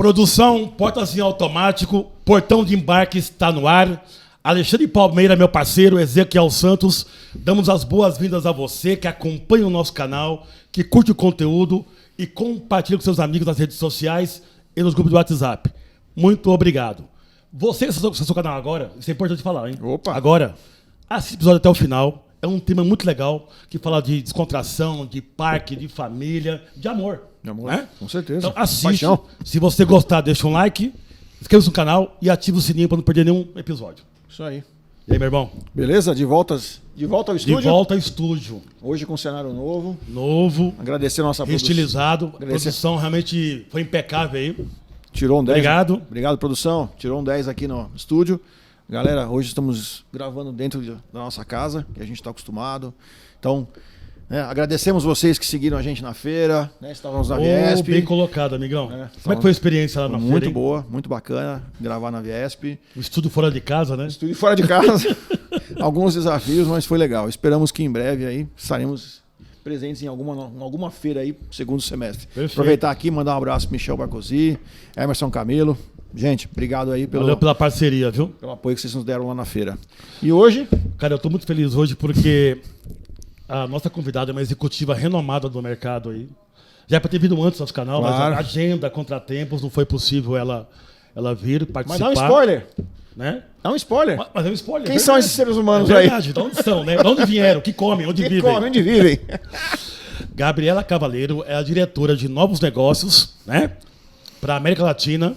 Produção, portazinho automático, portão de embarque está no ar. Alexandre Palmeira, meu parceiro, Ezequiel Santos, damos as boas-vindas a você que acompanha o nosso canal, que curte o conteúdo e compartilha com seus amigos nas redes sociais e nos grupos do WhatsApp. Muito obrigado. Você que acessou o seu canal agora, isso é importante falar, hein? Opa! Agora, assista o episódio até o final. É um tema muito legal, que fala de descontração, de parque, de família, de amor. De amor, né? Com certeza. Então assiste. Paixão. Se você gostar, deixa um like, inscreva-se no canal e ativa o sininho para não perder nenhum episódio. Isso aí. E aí, meu irmão? Beleza? De volta ao estúdio? De volta ao estúdio. Hoje com cenário novo. Novo. Agradecer a nossa Reestilizado. produção. A produção realmente foi impecável aí. Tirou um 10. Obrigado. Obrigado, produção. Tirou um 10 aqui no estúdio. Galera, hoje estamos gravando dentro da nossa casa, que a gente está acostumado. Então, agradecemos vocês que seguiram a gente na feira, né? Estávamos na Viesp. Bem colocado, amigão. Como é que foi a experiência lá na feira? Muito boa, muito bacana gravar na Viesp. O estúdio fora de casa, né? Estúdio fora de casa. Alguns desafios, mas foi legal. Esperamos que em breve aí estaremos presentes em alguma feira aí, segundo semestre. Perfeito. Aproveitar aqui e mandar um abraço pro Michel Barcosi, Emerson Camilo. Gente, obrigado aí Valeu pela parceria, viu? pelo apoio que vocês nos deram lá na feira. E hoje? Cara, eu tô muito feliz hoje porque a nossa convidada é uma executiva renomada do mercado aí. Já é pra ter vindo antes no nosso canal, Claro. mas a agenda, contratempos, não foi possível ela vir Mas participar. dá um spoiler. Né? Dá um spoiler. Mas é um spoiler. Quem é são verdade. esses seres humanos é aí? verdade, de onde são, né? De onde vieram, o que comem, onde vivem. Onde vivem? Gabriela Cavaleiro é a diretora de novos negócios, né? Para América Latina,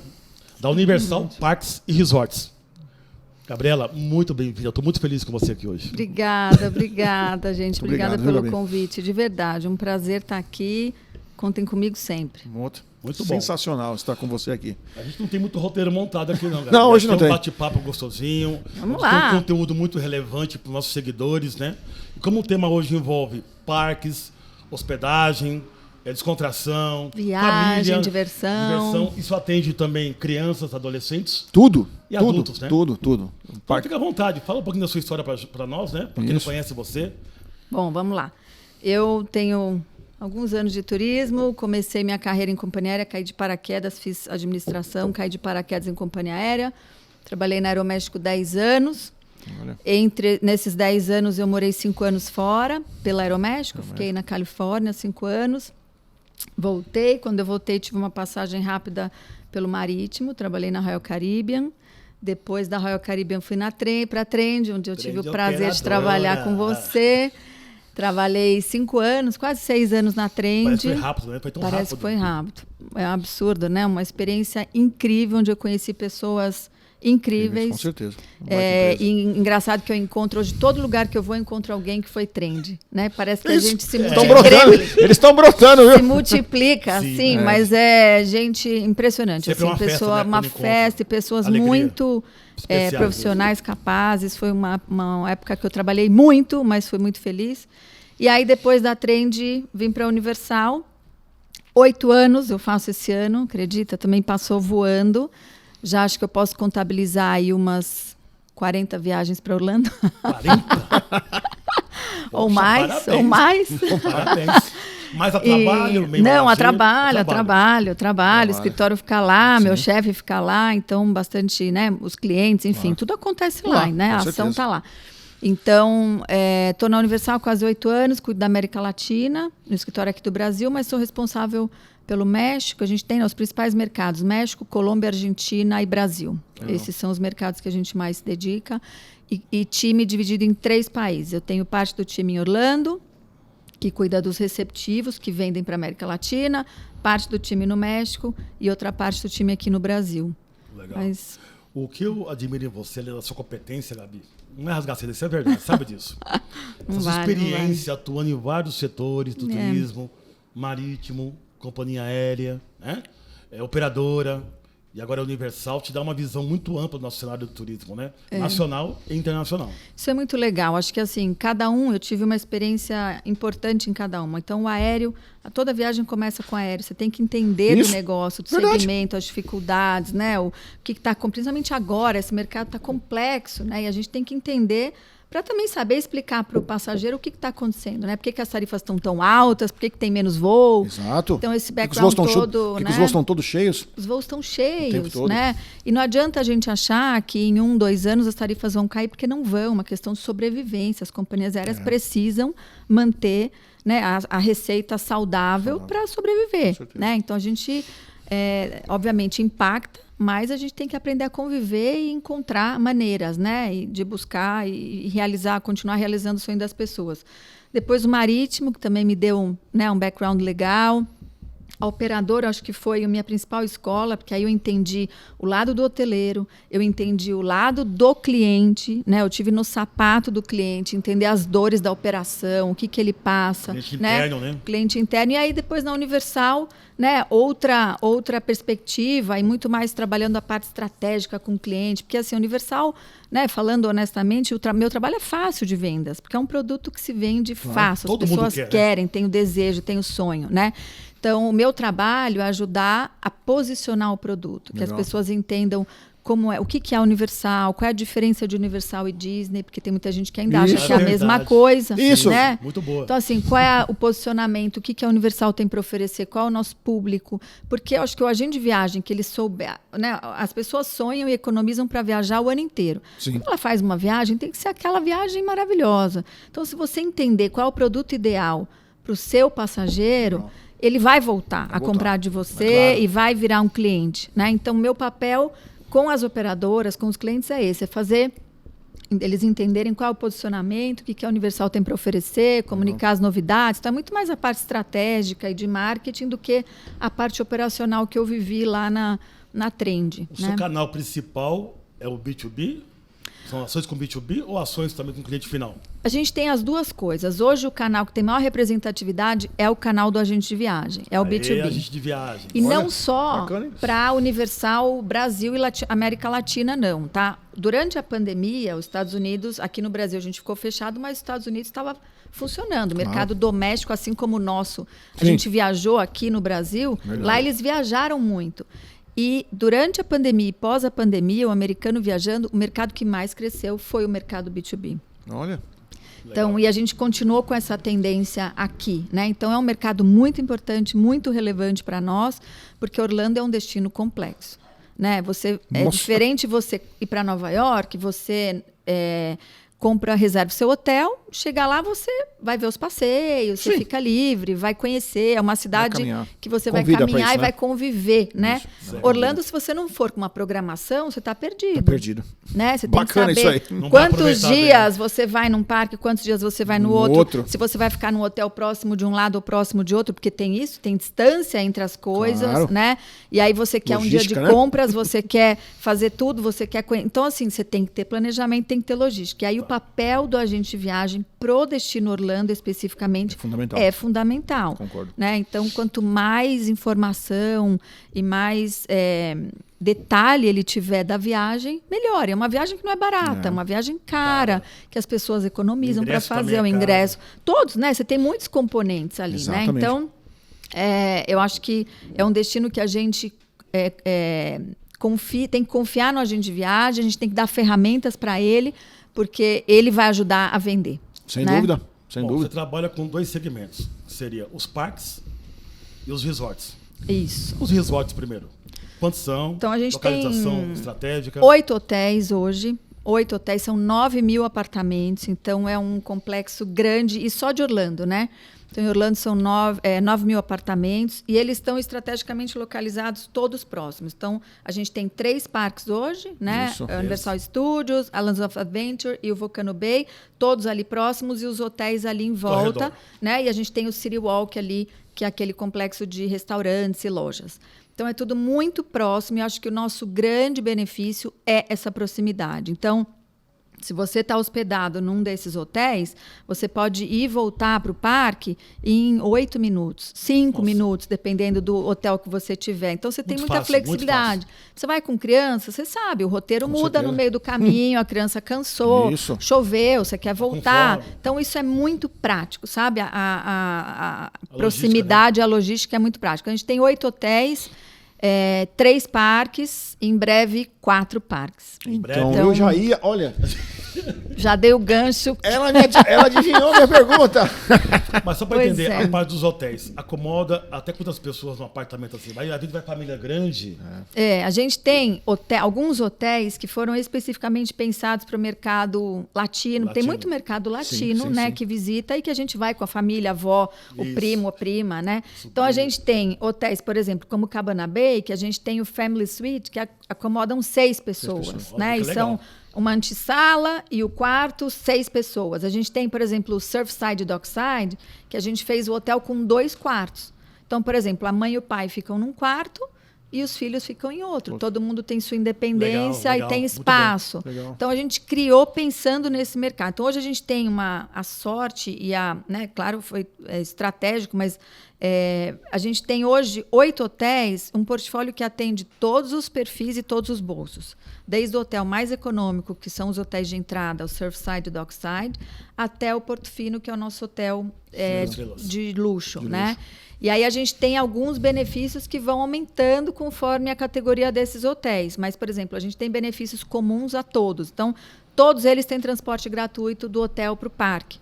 da Universal Parques e Resorts. Gabriela, muito bem-vinda. Eu estou muito feliz com você aqui hoje. Obrigada, gente. Obrigada Obrigado, pelo Gabi? convite. De verdade, um prazer estar aqui. Contem comigo sempre. Muito Muito bom. sensacional estar com você aqui. A gente não tem muito roteiro montado aqui, não, Gabriela. Não, hoje não tem tem. um bate-papo gostosinho. Vamos Tem lá. um conteúdo muito relevante para os nossos seguidores, né? E como o tema hoje envolve parques, hospedagem, descontração, Viagem, família, diversão. Isso atende também crianças, adolescentes Tudo. e tudo, adultos, né? Tudo. Então, fica à vontade, fala um pouquinho da sua história para nós, né? Para quem não Isso. conhece você. Bom, vamos lá. Eu tenho alguns anos de turismo, comecei minha carreira em companhia aérea, caí de paraquedas, fiz administração, caí de paraquedas em companhia aérea. Trabalhei na Aeroméxico 10 anos. Olha. Nesses 10 anos, eu morei 5 anos fora, pela Aeroméxico. Fiquei na Califórnia 5 anos. Voltei. Quando eu voltei, tive uma passagem rápida pelo Marítimo. Trabalhei na Royal Caribbean. Depois da Royal Caribbean, fui para a Trend, onde eu tive o prazer de trabalhar com você. Trabalhei 5 anos, quase 6 anos na Trend. Parece que foi rápido, né? Foi tão Parece rápido. que foi rápido. É um absurdo, né? Uma experiência incrível, onde eu conheci pessoas incríveis. Com certeza. E engraçado que eu encontro hoje, todo lugar que eu vou, eu encontro alguém que foi trend, né? Parece que a gente se Estão brotando. Eles estão brotando, se viu? multiplica, Sim, sim, é. mas é gente impressionante. Sempre Assim, uma festa, né, uma quando encontra. festa e pessoas Alegria. muito Especiais, profissionais, capazes. Foi uma época que eu trabalhei muito, mas fui muito feliz. E aí, depois da Trend, vim para a Universal. 8 anos eu faço esse ano, acredita? Também passou voando. Já acho que eu posso contabilizar aí umas 40 viagens para Orlando. 40? ou Poxa, mais, parabéns. ou mais. Parabéns. Mas a trabalho, meio Não, a lazer, trabalho. O escritório fica lá, meu chefe fica lá, então bastante, né? Os clientes, enfim, tudo acontece lá, né? A ação certeza. está lá. Então, estou na Universal há quase 8 anos, cuido da América Latina, no escritório aqui do Brasil, mas sou responsável pelo México. A gente tem os principais mercados: México, Colômbia, Argentina e Brasil. Legal. Esses são os mercados que a gente mais se dedica. E time dividido em 3 países. Eu tenho parte do time em Orlando, que cuida dos receptivos que vendem para a América Latina, parte do time no México e outra parte do time aqui no Brasil. Legal. Mas O que eu admiro em você, da sua competência, Gabi, não é rasgar seda, isso é verdade, sabe disso? Não Essa sua vale, não experiência atuando em vários setores do turismo, marítimo, companhia aérea, né? Operadora, e agora a Universal, te dá uma visão muito ampla do nosso cenário do turismo, né? Nacional e internacional. isso é muito legal. Acho que assim, cada um, eu tive uma experiência importante em cada uma. Então, o aéreo, toda viagem começa com o aéreo. Você tem que entender Isso. do negócio, do Verdade. segmento, as dificuldades, né? O que está, principalmente agora, esse mercado está complexo, né? E a gente tem que entender para também saber explicar para o passageiro o que está acontecendo, né? Por que as tarifas estão tão altas, por que tem menos voo. Exato. Então, esse background todo... Os voos estão todos cheios? Os voos estão cheios, né? E não adianta a gente achar que em 1, 2 anos as tarifas vão cair, porque não vão. Uma questão de sobrevivência. As companhias aéreas precisam manter, né, a receita saudável para sobreviver. Né? Então, a gente, obviamente, impacta, mas a gente tem que aprender a conviver e encontrar maneiras, né, de buscar e continuar realizando o sonho das pessoas. Depois o marítimo, que também me deu um background legal. A operadora, acho que foi a minha principal escola, porque aí eu entendi o lado do hoteleiro, eu entendi o lado do cliente, né? Eu tive no sapato do cliente, entender as dores da operação, o que ele passa. Cliente interno, né? Cliente interno. E aí depois na Universal, né? Outra perspectiva e muito mais trabalhando a parte estratégica com o cliente. Porque assim, Universal, né? Falando honestamente, meu trabalho é fácil de vendas, porque é um produto que se vende fácil. As pessoas querem, tem o desejo, tem o sonho, né? Então, o meu trabalho é ajudar a posicionar o produto, que as pessoas entendam como o que é Universal, qual é a diferença de Universal e Disney, porque tem muita gente que ainda acha que é a mesma coisa. Isso, né? Muito boa. Então, assim, qual é o posicionamento, o que a Universal tem para oferecer, qual é o nosso público, porque eu acho que o agente de viagem, que ele souber, né? As pessoas sonham e economizam para viajar o ano inteiro. Sim. Quando ela faz uma viagem, tem que ser aquela viagem maravilhosa. Então, se você entender qual é o produto ideal para o seu passageiro... ele vai voltar a comprar de você e vai virar um cliente, né? Então, meu papel com as operadoras, com os clientes é esse, é fazer eles entenderem qual é o posicionamento, o que a Universal tem para oferecer, comunicar as novidades. Então, é muito mais a parte estratégica e de marketing do que a parte operacional que eu vivi lá na Trend. O seu canal principal é o B2B? São ações com B2B ou ações também com cliente final? A gente tem as duas coisas. Hoje o canal que tem maior representatividade é o canal do agente de viagem, é o B2B. Agente de viagem. E não só para Universal, Brasil e América Latina, não, tá? Durante a pandemia, os Estados Unidos, aqui no Brasil a gente ficou fechado, mas os Estados Unidos estava funcionando. O mercado doméstico, assim como o nosso, a gente viajou aqui no Brasil, lá eles viajaram muito. E durante a pandemia e pós a pandemia, o americano viajando, o mercado que mais cresceu foi o mercado B2B. Olha. Então, e a gente continuou com essa tendência aqui, né? Então, é um mercado muito importante, muito relevante para nós, porque Orlando é um destino complexo, né? É diferente você ir para Nova York, você reserva o seu hotel, chega lá, você vai ver os passeios, você fica livre, vai conhecer, é uma cidade que você vai caminhar e vai conviver, né? Orlando, se você não for com uma programação, você está perdido. Tá perdido. Né? Você tem que saber isso aí. quantos dias você vai num parque, quantos dias você vai no outro, se você vai ficar num hotel próximo de um lado ou próximo de outro, porque tem isso, tem distância entre as coisas, né? E aí você quer um dia de compras, você quer fazer tudo, você quer... Então, assim, você tem que ter planejamento, tem que ter logística. E aí o papel do agente de viagem pro destino Orlando, especificamente, é fundamental. Concordo. Né? Então, quanto mais informação e mais detalhe ele tiver da viagem, melhor. É uma viagem que não é barata, é uma viagem cara, que as pessoas economizam para fazer o ingresso. Todos, né? Você tem muitos componentes ali, né? Então, eu acho que é um destino que a gente tem que confiar no agente de viagem, a gente tem que dar ferramentas para ele, porque ele vai ajudar a vender. Sem dúvida, sem dúvida. Você trabalha com 2 segmentos, que seria os parques e os resorts. Isso. Os resorts primeiro. Quantos são? Então, a gente localização tem estratégica. 8 hotéis hoje. 8 hotéis, são 9.000 apartamentos. Então, é um complexo grande. E só de Orlando, né? Então, em Orlando são 9.000 apartamentos. E eles estão estrategicamente localizados todos próximos. Então, a gente tem 3 parques hoje, né? Isso, Universal Studios, Islands of Adventure e o Volcano Bay. Todos ali próximos e os hotéis ali em volta. Né? E a gente tem o City Walk ali, que é aquele complexo de restaurantes e lojas. Então, é tudo muito próximo e acho que o nosso grande benefício é essa proximidade. Então, se você está hospedado num desses hotéis, você pode ir e voltar para o parque em 8 minutos, 5 minutos, dependendo do hotel que você tiver. Então, você tem muita flexibilidade. Você vai com criança, você sabe, o roteiro muda no meio do caminho, a criança cansou, choveu, você quer voltar. Então, isso é muito prático, sabe? A proximidade, a logística é muito prática. A gente tem 8 hotéis, 3 parques, em breve 4 parques. Então, eu já ia, olha, Já dei o gancho. Ela adivinhou minha pergunta. Mas só para Pois entender, é. a parte dos hotéis, acomoda até quantas pessoas no apartamento assim? Vai, a gente vai família grande. A gente tem alguns hotéis que foram especificamente pensados para o mercado latino. Tem muito mercado latino, Sim, né, sim. que visita e que a gente vai com a família, a avó, o Isso. primo, a prima, né? Então a gente tem hotéis, por exemplo, como Cabana Bay, que a gente tem o Family Suite, que acomodam 6 pessoas, pessoas. né? Olha, E que são legal. uma antessala e o quarto, 6 pessoas. A gente tem, por exemplo, o Surfside e Dockside, que a gente fez o hotel com 2 quartos. Então, por exemplo, a mãe e o pai ficam num quarto e os filhos ficam em outro. Todo mundo tem sua independência Legal, e tem muito espaço. bom. Legal. Então, a gente criou pensando nesse mercado. Então, hoje a gente tem a sorte e claro, foi estratégico, mas a gente tem hoje 8 hotéis, um portfólio que atende todos os perfis e todos os bolsos. Desde o hotel mais econômico, que são os hotéis de entrada, o Surfside e Dockside, até o Portofino, que é o nosso hotel de luxo, né? E aí a gente tem alguns benefícios que vão aumentando conforme a categoria desses hotéis. Mas, por exemplo, a gente tem benefícios comuns a todos. Então, todos eles têm transporte gratuito do hotel para o parque.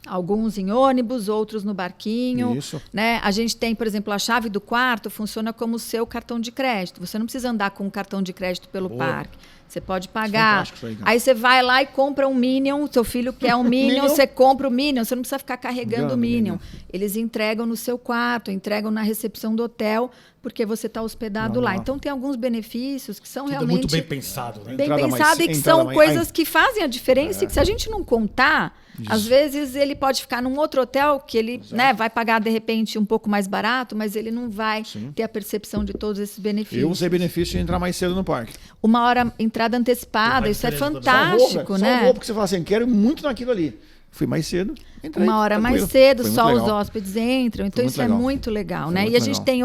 Alguns em ônibus, outros no barquinho. Isso. Né? A gente tem, por exemplo, a chave do quarto funciona como o seu cartão de crédito. Você não precisa andar com um cartão de crédito pelo parque. Você pode pagar. Fantástico isso aí, cara. Aí você vai lá e compra um Minion. Seu filho quer um Minion, você compra o Minion. Você não precisa ficar carregando o Minion. Eles entregam no seu quarto, entregam na recepção do hotel, porque você está hospedado lá. Então, tem alguns benefícios que são Tudo realmente muito bem pensado, né? bem Entrada pensado e que entrada são mais- coisas que fazem a diferença e que se a gente não contar, às vezes ele pode ficar num outro hotel que ele vai pagar de repente um pouco mais barato, mas ele não vai ter a percepção de todos esses benefícios. Eu usei benefício de entrar mais cedo no parque. 1 hora entrada antecipada, Faz isso é diferença também. fantástico, né? Salvou, porque você fala assim, quero muito naquilo ali. Fui mais cedo, entrei. 1 hora mais tranquilo. cedo, Foi muito só os legal. hóspedes entram. Então, muito isso é legal. muito legal, Foi né? muito E a gente legal. tem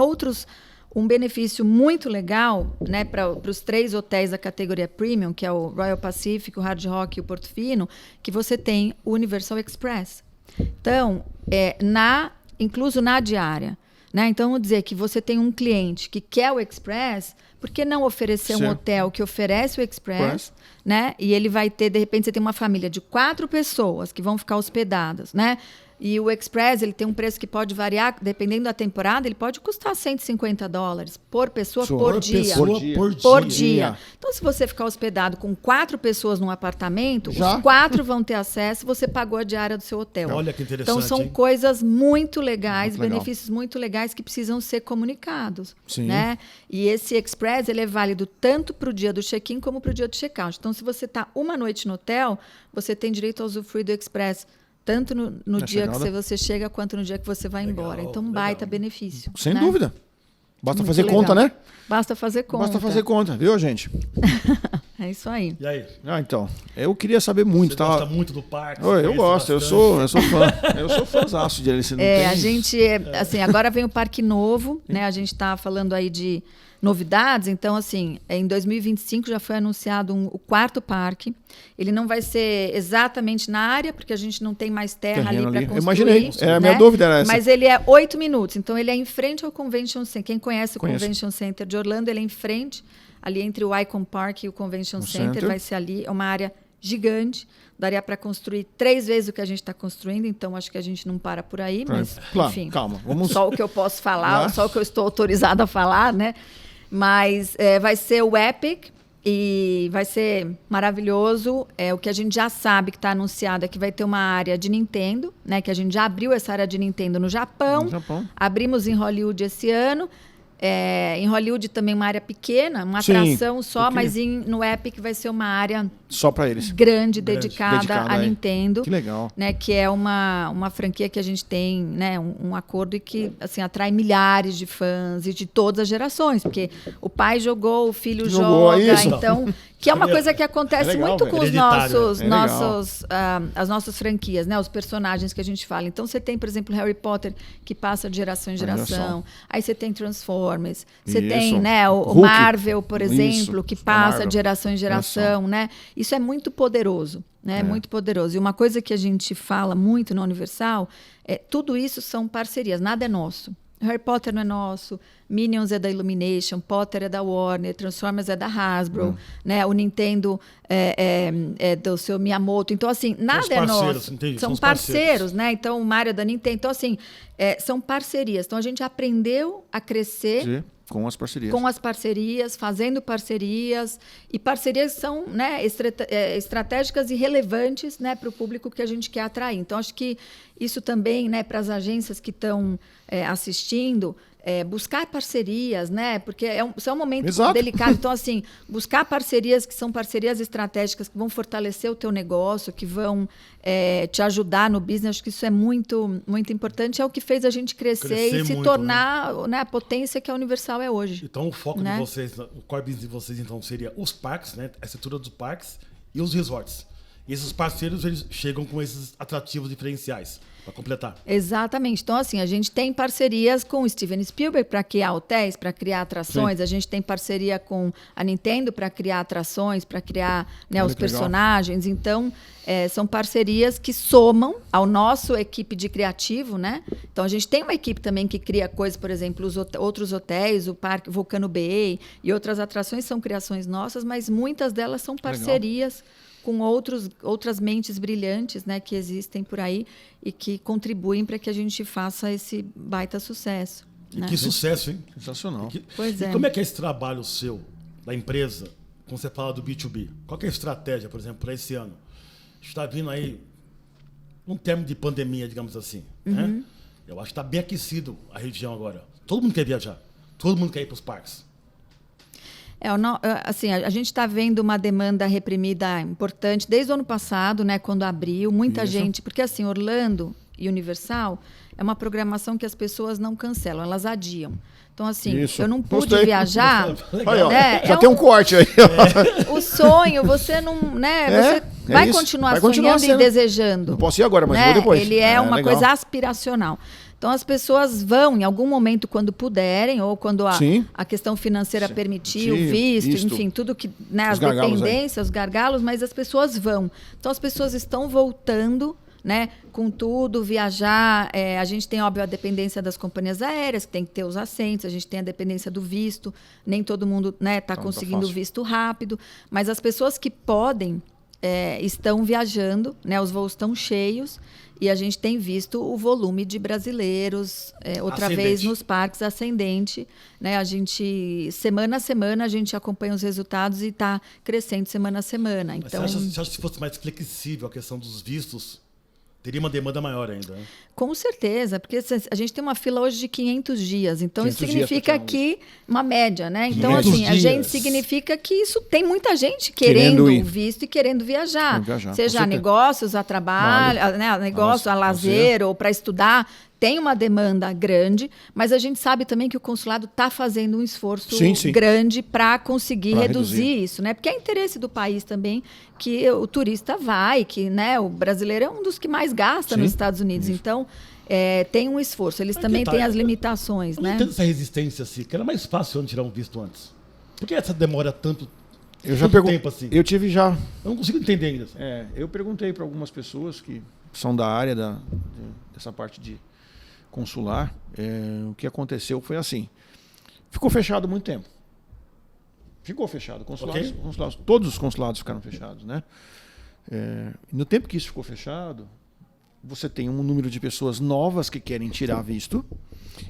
um benefício muito legal, né, para os 3 hotéis da categoria Premium, que é o Royal Pacific, o Hard Rock e o Portofino, que você tem o Universal Express. Então, incluso na diária. Né? Então, vamos dizer que você tem um cliente que quer o Express, por que não oferecer um Certo. hotel que oferece o Express, né? E ele vai ter, de repente, você tem uma família de 4 pessoas que vão ficar hospedadas, né? E o Express, ele tem um preço que pode variar, dependendo da temporada, ele pode custar $150 por pessoa por dia. Pessoa Por dia. Então, se você ficar hospedado com 4 pessoas num apartamento, Já? os 4 vão ter acesso, você pagou a diária do seu hotel. Olha que interessante, Então, são hein? coisas muito legais, Muito legal. benefícios muito legais que precisam ser comunicados. Sim. Né? E esse Express, ele é válido tanto para o dia do check-in como para o dia do check-out. Então, se você está uma noite no hotel, você tem direito a usufruir do Express tanto no dia que chegada. você chega quanto no dia que você vai embora. Então, um baita benefício. Sem né? dúvida. Basta Muito fazer legal. conta, né? Basta fazer conta. Basta fazer conta, viu, gente? É isso aí. E aí? Então, eu queria saber muito, Você tá? gosta muito do parque? Oi, eu conhece gosto, eu sou fã. Eu sou fãzaço de Alice. Não tem... A gente, assim, agora vem o Parque Novo, né? A gente está falando aí de novidades. Então, assim, em 2025 já foi anunciado o 4º parque. Ele não vai ser exatamente na área, porque a gente não tem mais terra Terreno ali para ali. construir. Imaginei. A minha dúvida era essa. Mas ele é 8 minutos. Então, ele é em frente ao Convention Center. Quem conhece o Conheço. Convention Center de Orlando, ele é em frente, ali entre o Icon Park e o Convention Center. Center. Vai ser ali. É uma área gigante. Daria para construir 3 vezes o que a gente está construindo. Então, acho que a gente não para por aí. Mas, Claro, enfim, calma. Vamos... só o que eu posso falar, só o que eu estou autorizada a falar, né? Mas vai ser o Epic e vai ser maravilhoso. O que a gente já sabe que está anunciado é que vai ter uma área de Nintendo, né? Que a gente já abriu essa área de Nintendo no Japão. No Japão. Abrimos em Hollywood esse ano. Em Hollywood também uma área pequena, uma Sim, atração só, pouquinho. mas no Epic vai ser uma área Só para eles. grande, dedicada a aí. Nintendo. Que legal. Né, que é uma franquia que a gente tem, né, um acordo e que assim, atrai milhares de fãs e de todas as gerações, porque o pai jogou, o filho Jogou, joga, isso. então que é uma coisa que acontece É legal, muito velho. com os Hereditário, as nossas franquias, né, os personagens que a gente fala. Então você tem, por exemplo, Harry Potter que passa de geração em geração. Aí você tem Transformers, você tem, Isso. né, o Hulk. Marvel, por Isso. exemplo, que A passa Marvel. de geração em geração, né? Isso é muito poderoso, né? Muito poderoso. E uma coisa que a gente fala muito na Universal tudo isso são parcerias, nada é nosso. Harry Potter não é nosso, Minions é da Illumination, Potter é da Warner, Transformers é da Hasbro, né? O Nintendo é do seu Miyamoto. Então, assim, nada é nosso. Entendi. São parceiros, né? Então, o Mario é da Nintendo. Então, assim, são parcerias. Então, a gente aprendeu a crescer... Sim, com as parcerias. Com as parcerias, fazendo parcerias. E parcerias são, né, estratégicas e relevantes, né, para o público que a gente quer atrair. Então, acho que isso também, né, para as agências que estão assistindo, buscar parcerias, né? Porque é um momento Exato. delicado. Então, assim, buscar parcerias que são parcerias estratégicas, que vão fortalecer o teu negócio, que vão te ajudar no business. Acho que isso é muito, muito importante. É o que fez a gente crescer e se muito, tornar, né, a potência que a Universal é hoje. Então, o foco né? de vocês, o core business de vocês, então, seria os parques, né? A estrutura dos parques e os resorts. E esses parceiros, eles chegam com esses atrativos diferenciais, para completar. Exatamente. Então, assim, a gente tem parcerias com o Steven Spielberg para criar hotéis, para criar atrações. Sim. A gente tem parceria com a Nintendo para criar atrações, para criar, né, os personagens. Legal. Então, são parcerias que somam ao nosso equipe de criativo, né? Então, a gente tem uma equipe também que cria coisas, por exemplo, outros hotéis, o Parque Volcano Bay e outras atrações são criações nossas, mas muitas delas são parcerias. Legal. Com outras mentes brilhantes, né, que existem por aí e que contribuem para que a gente faça esse baita sucesso. E né? que sucesso, hein? Sensacional. Pois é. E como é que é esse trabalho seu, da empresa, quando você fala do B2B? Qual que é a estratégia, por exemplo, para esse ano? Está vindo aí um termo de pandemia, digamos assim. Né? Eu acho que está bem aquecido a região agora. Todo mundo quer viajar. Todo mundo quer ir para os parques. Assim, a gente está vendo uma demanda reprimida importante desde o ano passado, né, quando abriu, muita gente, porque assim, Orlando e Universal é uma programação que as pessoas não cancelam, elas adiam. Então, assim, eu não pude viajar. Né, já tem um corte aí. O sonho, você não. Né, você vai continuar sonhando e desejando. Não posso ir agora, mas né? vou depois. Ele é uma coisa aspiracional. Então, as pessoas vão, em algum momento, quando puderem, ou quando a questão financeira permitir, o visto, enfim, tudo que... Né, as dependências, os gargalos, mas as pessoas vão. Então, as pessoas estão voltando, né, com tudo, viajar. A gente tem, óbvio, a dependência das companhias aéreas, que tem que ter os assentos, a gente tem a dependência do visto, nem todo mundo está conseguindo o visto rápido, mas as pessoas que podem estão viajando, né, os voos estão cheios, e a gente tem visto o volume de brasileiros, outra vez nos parques, ascendente. Né? A gente, semana a semana, a gente acompanha os resultados e está crescendo semana a semana. Então, você acha que se fosse mais flexível a questão dos vistos, teria uma demanda maior ainda? Né? Com certeza, porque a gente tem uma fila hoje de 500 dias. Então, isso significa que uma média, né? Então, assim, a gente significa que isso tem muita gente querendo o visto e querendo viajar. Seja a negócios, a trabalho, né? A negócio, a lazer ou para estudar. Tem uma demanda grande, mas a gente sabe também que o consulado está fazendo um esforço grande para conseguir reduzir isso, né? Porque é interesse do país também que o turista vai, que, né, o brasileiro é um dos que mais gasta nos Estados Unidos. Então, tem um esforço. Eles também têm as limitações, né? Não entendo essa resistência, assim, que era mais fácil tirar um visto antes. Por que essa demora tanto tempo assim? Eu tive já... Eu não consigo entender ainda. Eu perguntei para algumas pessoas que são da área dessa parte de consular, o que aconteceu foi assim, ficou fechado muito tempo. Ficou fechado. Consulados, todos os consulados ficaram fechados, né? No tempo que isso ficou fechado, você tem um número de pessoas novas que querem tirar visto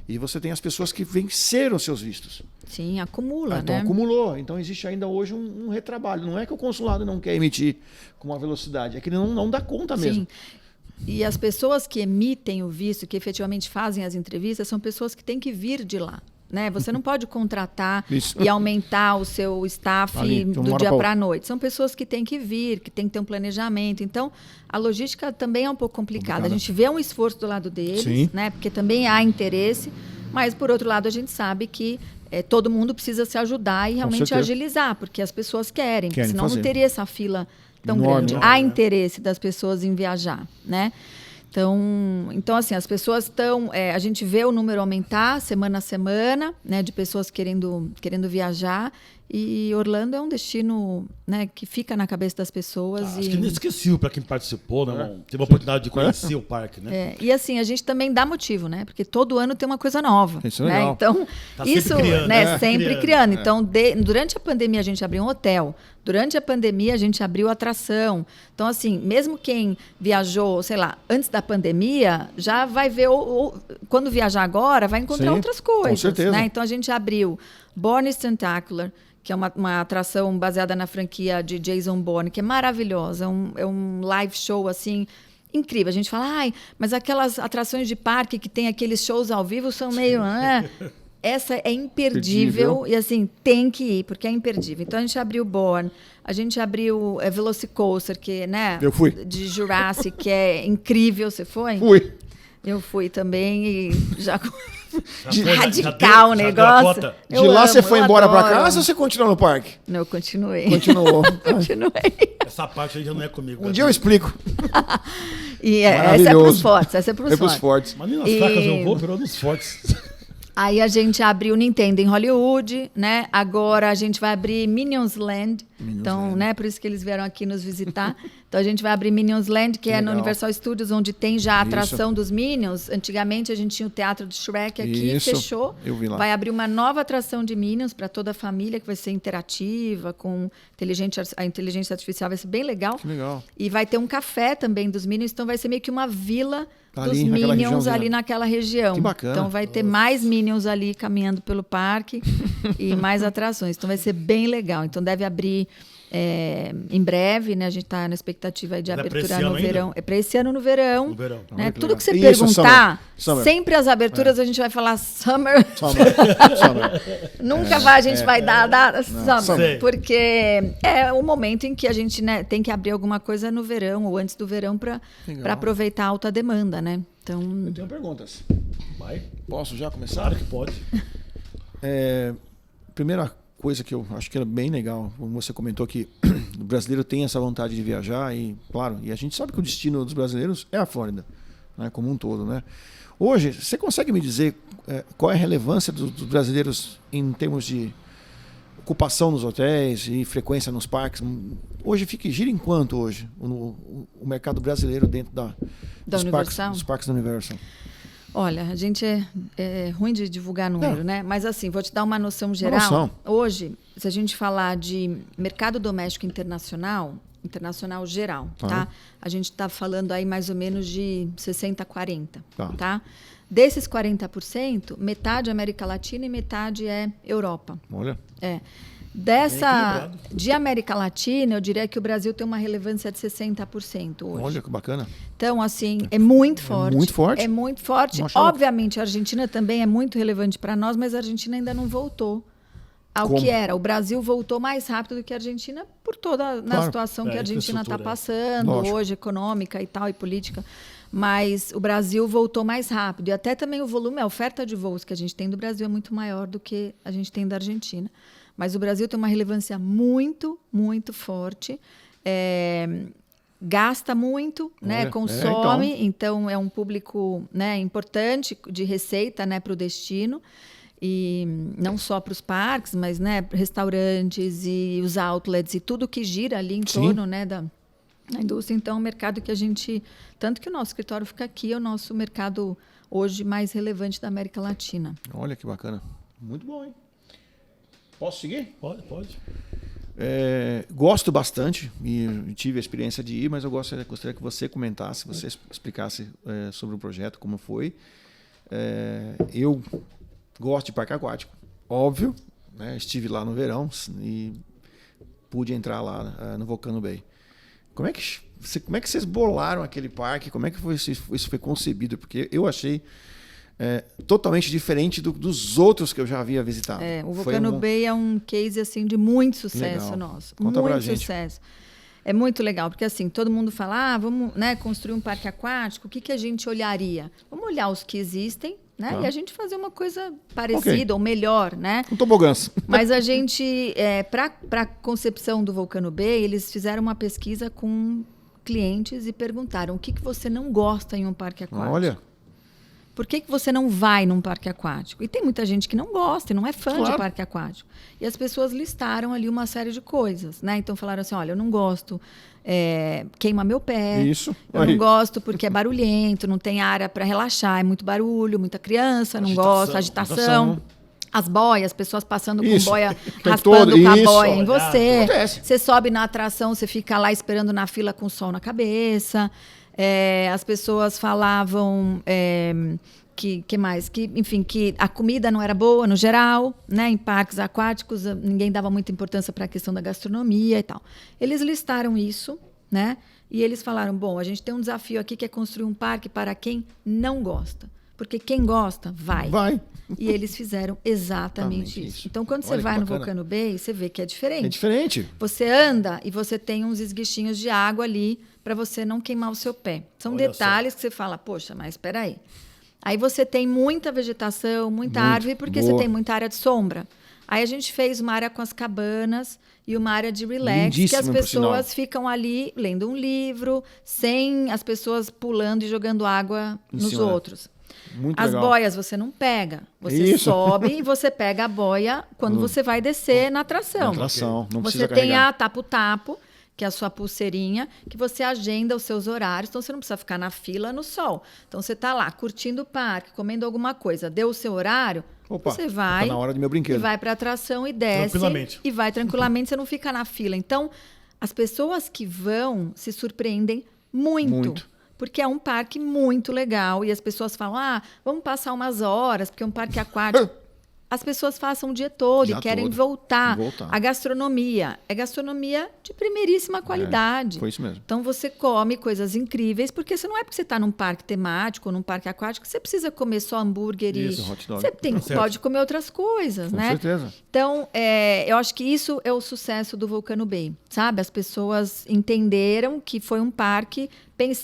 e você tem as pessoas que venceram seus vistos. Sim, acumula, então, né? Acumulou. Então, existe ainda hoje um retrabalho. Não é que o consulado não quer emitir com uma velocidade, é que ele não dá conta mesmo. Sim. E as pessoas que emitem o visto, que efetivamente fazem as entrevistas, são pessoas que têm que vir de lá. Né? Você não pode contratar e aumentar o seu staff do dia para a noite. São pessoas que têm que vir, que têm que ter um planejamento. Então, a logística também é um pouco complicada. A gente vê um esforço do lado deles, né? Porque também há interesse, mas, por outro lado, a gente sabe que todo mundo precisa se ajudar e realmente agilizar, porque as pessoas querem senão não teria essa fila tão grande. Há interesse das pessoas em viajar, né? Então assim, as pessoas estão... a gente vê o número aumentar semana a semana, né, de pessoas querendo viajar. E Orlando é um destino, né, que fica na cabeça das pessoas. Acho que inesquecível para quem participou, né? Teve a oportunidade de conhecer o parque, né? E assim, a gente também dá motivo, né? Porque todo ano tem uma coisa nova. Isso é né? legal. Então, Tá isso, sempre criando, né? Sempre criando. É. Então, durante a pandemia, a gente abriu um hotel. Durante a pandemia, a gente abriu atração. Então, assim, mesmo quem viajou, sei lá, antes da pandemia, já vai ver, quando viajar agora, vai encontrar outras coisas. Com certeza. Né? Então, a gente abriu Bourne Tentacular, que é uma atração baseada na franquia de Jason Bourne, que é maravilhosa. É um live show, assim, incrível. A gente fala, mas aquelas atrações de parque que tem aqueles shows ao vivo são meio... Essa é imperdível e, assim, tem que ir, porque é imperdível. Então, a gente abriu Bourne, a gente abriu Velocicoaster, que, né? Eu fui. De Jurassic, que é incrível. Você foi? Fui. Eu fui também e já... Já Radical o deu a negócio. cota? De lá você foi embora para casa ou você continuou no parque? Não, eu continuei. Continuou. Continuei. Essa parte aí já não é comigo. Um dia eu explico. E essa é pros fortes. Essa é pros pros fortes. fortes. Mas nem nas fracas eu vou, virou nos fortes. Aí a gente abriu o Nintendo em Hollywood, né? Agora a gente vai abrir Minions Land. Então, né? Por isso que eles vieram aqui nos visitar. Então a gente vai abrir Minions Land, que é no Universal Studios, onde tem já a atração dos Minions. Antigamente a gente tinha o Teatro do Shrek aqui, fechou. Eu vi lá. Vai abrir uma nova atração de Minions para toda a família, que vai ser interativa, com a inteligência artificial, vai ser bem legal. Que legal. E vai ter um café também dos Minions, então vai ser meio que uma vila Ali, dos naquela Minions regiãozinha. ali naquela região. Que bacana. Então vai ter mais Minions ali caminhando pelo parque e mais atrações. Então vai ser bem legal. Então deve abrir em breve, né? A gente está na expectativa aí de Mas é pra abertura esse no ano ainda? verão. É para esse ano no verão. No verão. Né? Olha que Tudo que você legal. Isso, perguntar, summer. sempre as aberturas a gente vai falar summer. Summer. Nunca a gente vai dar summer. Sei. Porque é o momento em que a gente, né, tem que abrir alguma coisa no verão ou antes do verão para Legal. aproveitar a alta demanda, né? Então, Eu tenho perguntas. Vai. Posso já começar? Claro que pode. Primeira coisa que eu acho que é bem legal, como você comentou que o brasileiro tem essa vontade de viajar e, claro, e a gente sabe que o destino dos brasileiros é a Flórida, né, como um todo, né? Hoje, você consegue me dizer qual é a relevância dos brasileiros em termos de ocupação nos hotéis e frequência nos parques? Hoje gira em quanto hoje o mercado brasileiro dentro dos parques da Universal? olha, a gente é ruim de divulgar número, né? Mas assim, vou te dar uma noção geral. Hoje, se a gente falar de mercado doméstico internacional geral, tá? A gente está falando aí mais ou menos de 60 a 40, tá? Desses 40%, metade é América Latina e metade é Europa. Olha. De América Latina, eu diria que o Brasil tem uma relevância de 60% hoje. Olha que bacana. Então, assim, é muito forte. Muito forte? É muito forte. Obviamente, a Argentina também é muito relevante para nós, mas a Argentina ainda não voltou ao que era. O Brasil voltou mais rápido do que a Argentina por toda a situação que a Argentina está passando hoje, econômica e tal, e política. Mas o Brasil voltou mais rápido. E até também o volume, a oferta de voos que a gente tem do Brasil é muito maior do que a gente tem da Argentina. Mas o Brasil tem uma relevância muito, muito forte. Gasta muito, né? Consome. Então, é um público, né, importante de receita, né, para o destino. E não só para os parques, mas, né, restaurantes e os outlets e tudo que gira ali em torno, né, da indústria. Então, é um mercado que a gente... Tanto que o nosso escritório fica aqui, é o nosso mercado hoje mais relevante da América Latina. Olha que bacana. Muito bom, hein? Posso seguir? Pode. Gosto bastante e tive a experiência de ir, mas eu gostaria que você comentasse, você explicasse sobre o projeto, como foi. Eu gosto de parque aquático, óbvio, né? Estive lá no verão e pude entrar lá no Volcano Bay. Como é que vocês bolaram aquele parque? Como é que isso foi concebido? Porque eu achei totalmente diferente dos outros que eu já havia visitado. O Volcano Bay é um case assim, de muito sucesso nosso. Conta pra gente. Sucesso. É muito legal, porque assim, todo mundo fala, vamos, né, construir um parque aquático, o que a gente olharia? Vamos olhar os que existem, né? E a gente fazer uma coisa parecida ou melhor, né? Um tobogãs. Mas a gente, para a concepção do Volcano Bay, eles fizeram uma pesquisa com clientes e perguntaram: o que você não gosta em um parque aquático? Olha, Por que você não vai num parque aquático? E tem muita gente que não gosta e não é fã Claro. de parque aquático. E as pessoas listaram ali uma série de coisas, né? Então falaram assim: olha, eu não gosto, queima meu pé. Isso. Eu Aí. não gosto porque é barulhento, não tem área para relaxar, é muito barulho, muita criança, não gosto, agitação. As boias, pessoas passando com Isso. boia, O tempo raspando todo, com a isso. boia em você. Acontece. Você sobe na atração, você fica lá esperando na fila com o sol na cabeça. As pessoas falavam que mais? Enfim, que a comida não era boa no geral, né? Em parques aquáticos ninguém dava muita importância para a questão da gastronomia e tal. Eles listaram isso, né? E eles falaram: bom, a gente tem um desafio aqui que é construir um parque para quem não gosta. Porque quem gosta, vai. Vai. E eles fizeram exatamente isso. Então, quando você vai no Volcano Bay, você vê que é diferente. É diferente. Você anda e você tem uns esguichinhos de água ali para você não queimar o seu pé. São detalhes que você fala: poxa, mas espera aí. Aí você tem muita vegetação, muita árvore, porque você tem muita área de sombra. Aí a gente fez uma área com as cabanas e uma área de relax, Lindíssima, que as por pessoas sinal. ficam ali lendo um livro, sem as pessoas pulando e jogando água nos cima, né? outros. Muito As legal. boias você não pega. Você Isso. sobe e você pega a boia quando você vai descer na atração. Na atração, não Você precisa tem carregar. a tapo-tapo, que é a sua pulseirinha, que você agenda os seus horários, então você não precisa ficar na fila no sol. Então você está lá curtindo o parque, comendo alguma coisa, deu o seu horário, Opa, você vai tá na hora do meu e brinquedo. vai para a atração e desce Tranquilamente. e vai tranquilamente, você não fica na fila. Então, as pessoas que vão se surpreendem muito. Porque é um parque muito legal e as pessoas falam: ah, vamos passar umas horas, porque é um parque aquático. As pessoas passam o dia todo Dia e querem todo. voltar. Voltar. A gastronomia é gastronomia de primeiríssima qualidade. Foi isso mesmo. Então você come coisas incríveis, porque você não é porque você está num parque temático ou num parque aquático que você precisa comer só hambúrguer Isso, e hot dog. você tem, Certo. pode comer outras coisas, Com né? certeza. Então, eu acho que isso é o sucesso do Volcano Bay, sabe? As pessoas entenderam que foi um parque,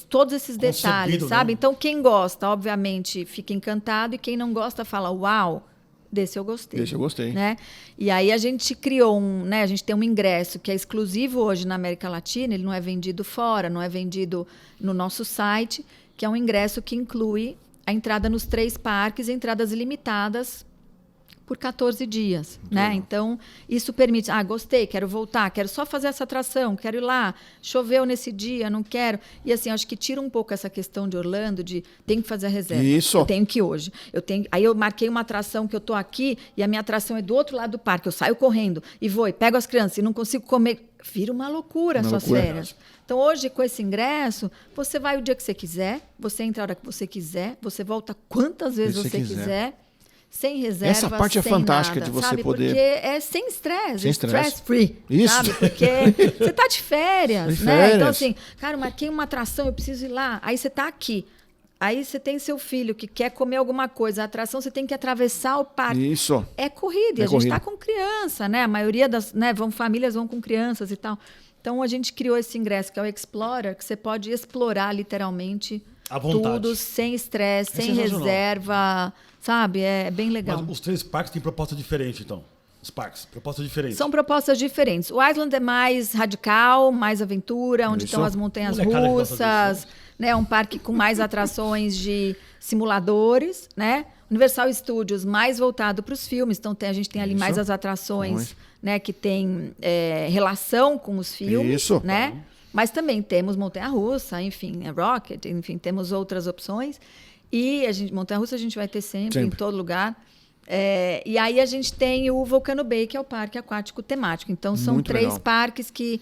todos esses detalhes, Concebido, sabe? né? Então, quem gosta, obviamente, fica encantado, e quem não gosta fala: uau, desse eu gostei. Desse eu gostei. Né? E aí a gente criou a gente tem um ingresso que é exclusivo hoje na América Latina, ele não é vendido fora, não é vendido no nosso site, que é um ingresso que inclui a entrada nos 3 parques, entradas ilimitadas por 14 dias, né? Então, isso permite: gostei, quero voltar, quero só fazer essa atração, quero ir lá, choveu nesse dia, não quero. E assim, acho que tira um pouco essa questão de Orlando, de tem que fazer a reserva. Isso. Eu tenho que ir hoje. Aí eu marquei uma atração que eu tô aqui e a minha atração é do outro lado do parque. Eu saio correndo e vou, e pego as crianças e não consigo comer. Vira uma loucura as suas férias. Então, hoje, com esse ingresso, você vai o dia que você quiser, você entra a hora que você quiser, você volta quantas vezes você quiser. Sem reserva, Essa parte é sem fantástica nada, de você sabe? poder... Porque é sem estresse, Sem estresse. stress-free, Isso. sabe? Porque você tá de férias, De né? férias. Então, assim, cara, eu marquei uma atração, eu preciso ir lá. Aí você tá aqui. Aí você tem seu filho que quer comer alguma coisa. A atração, você tem que atravessar o parque. Isso. É corrida. E a gente tá com criança, né? A maioria das... né, famílias vão com crianças e tal. Então, a gente criou esse ingresso, que é o Explorer, que você pode explorar, literalmente, À vontade. tudo, sem estresse, sem sensacional. reserva, sabe? É bem legal. Mas os 3 parques têm proposta diferente, então. Os parques, proposta diferente. São propostas diferentes. O Island é mais radical, mais aventura, onde Isso. estão as montanhas Molecada que gosta russas, disso, né? Um parque com mais atrações de simuladores, né? Universal Studios mais voltado para os filmes, então a gente tem ali Isso. mais as atrações, né? Que tem relação com os filmes, Isso. né? Mas também temos montanha-russa, enfim, Rocket, enfim, temos outras opções. E montanha-russa a gente vai ter sempre, em todo lugar. E aí a gente tem o Volcano Bay, que é o parque aquático temático. Então, são Muito 3 legal. parques que...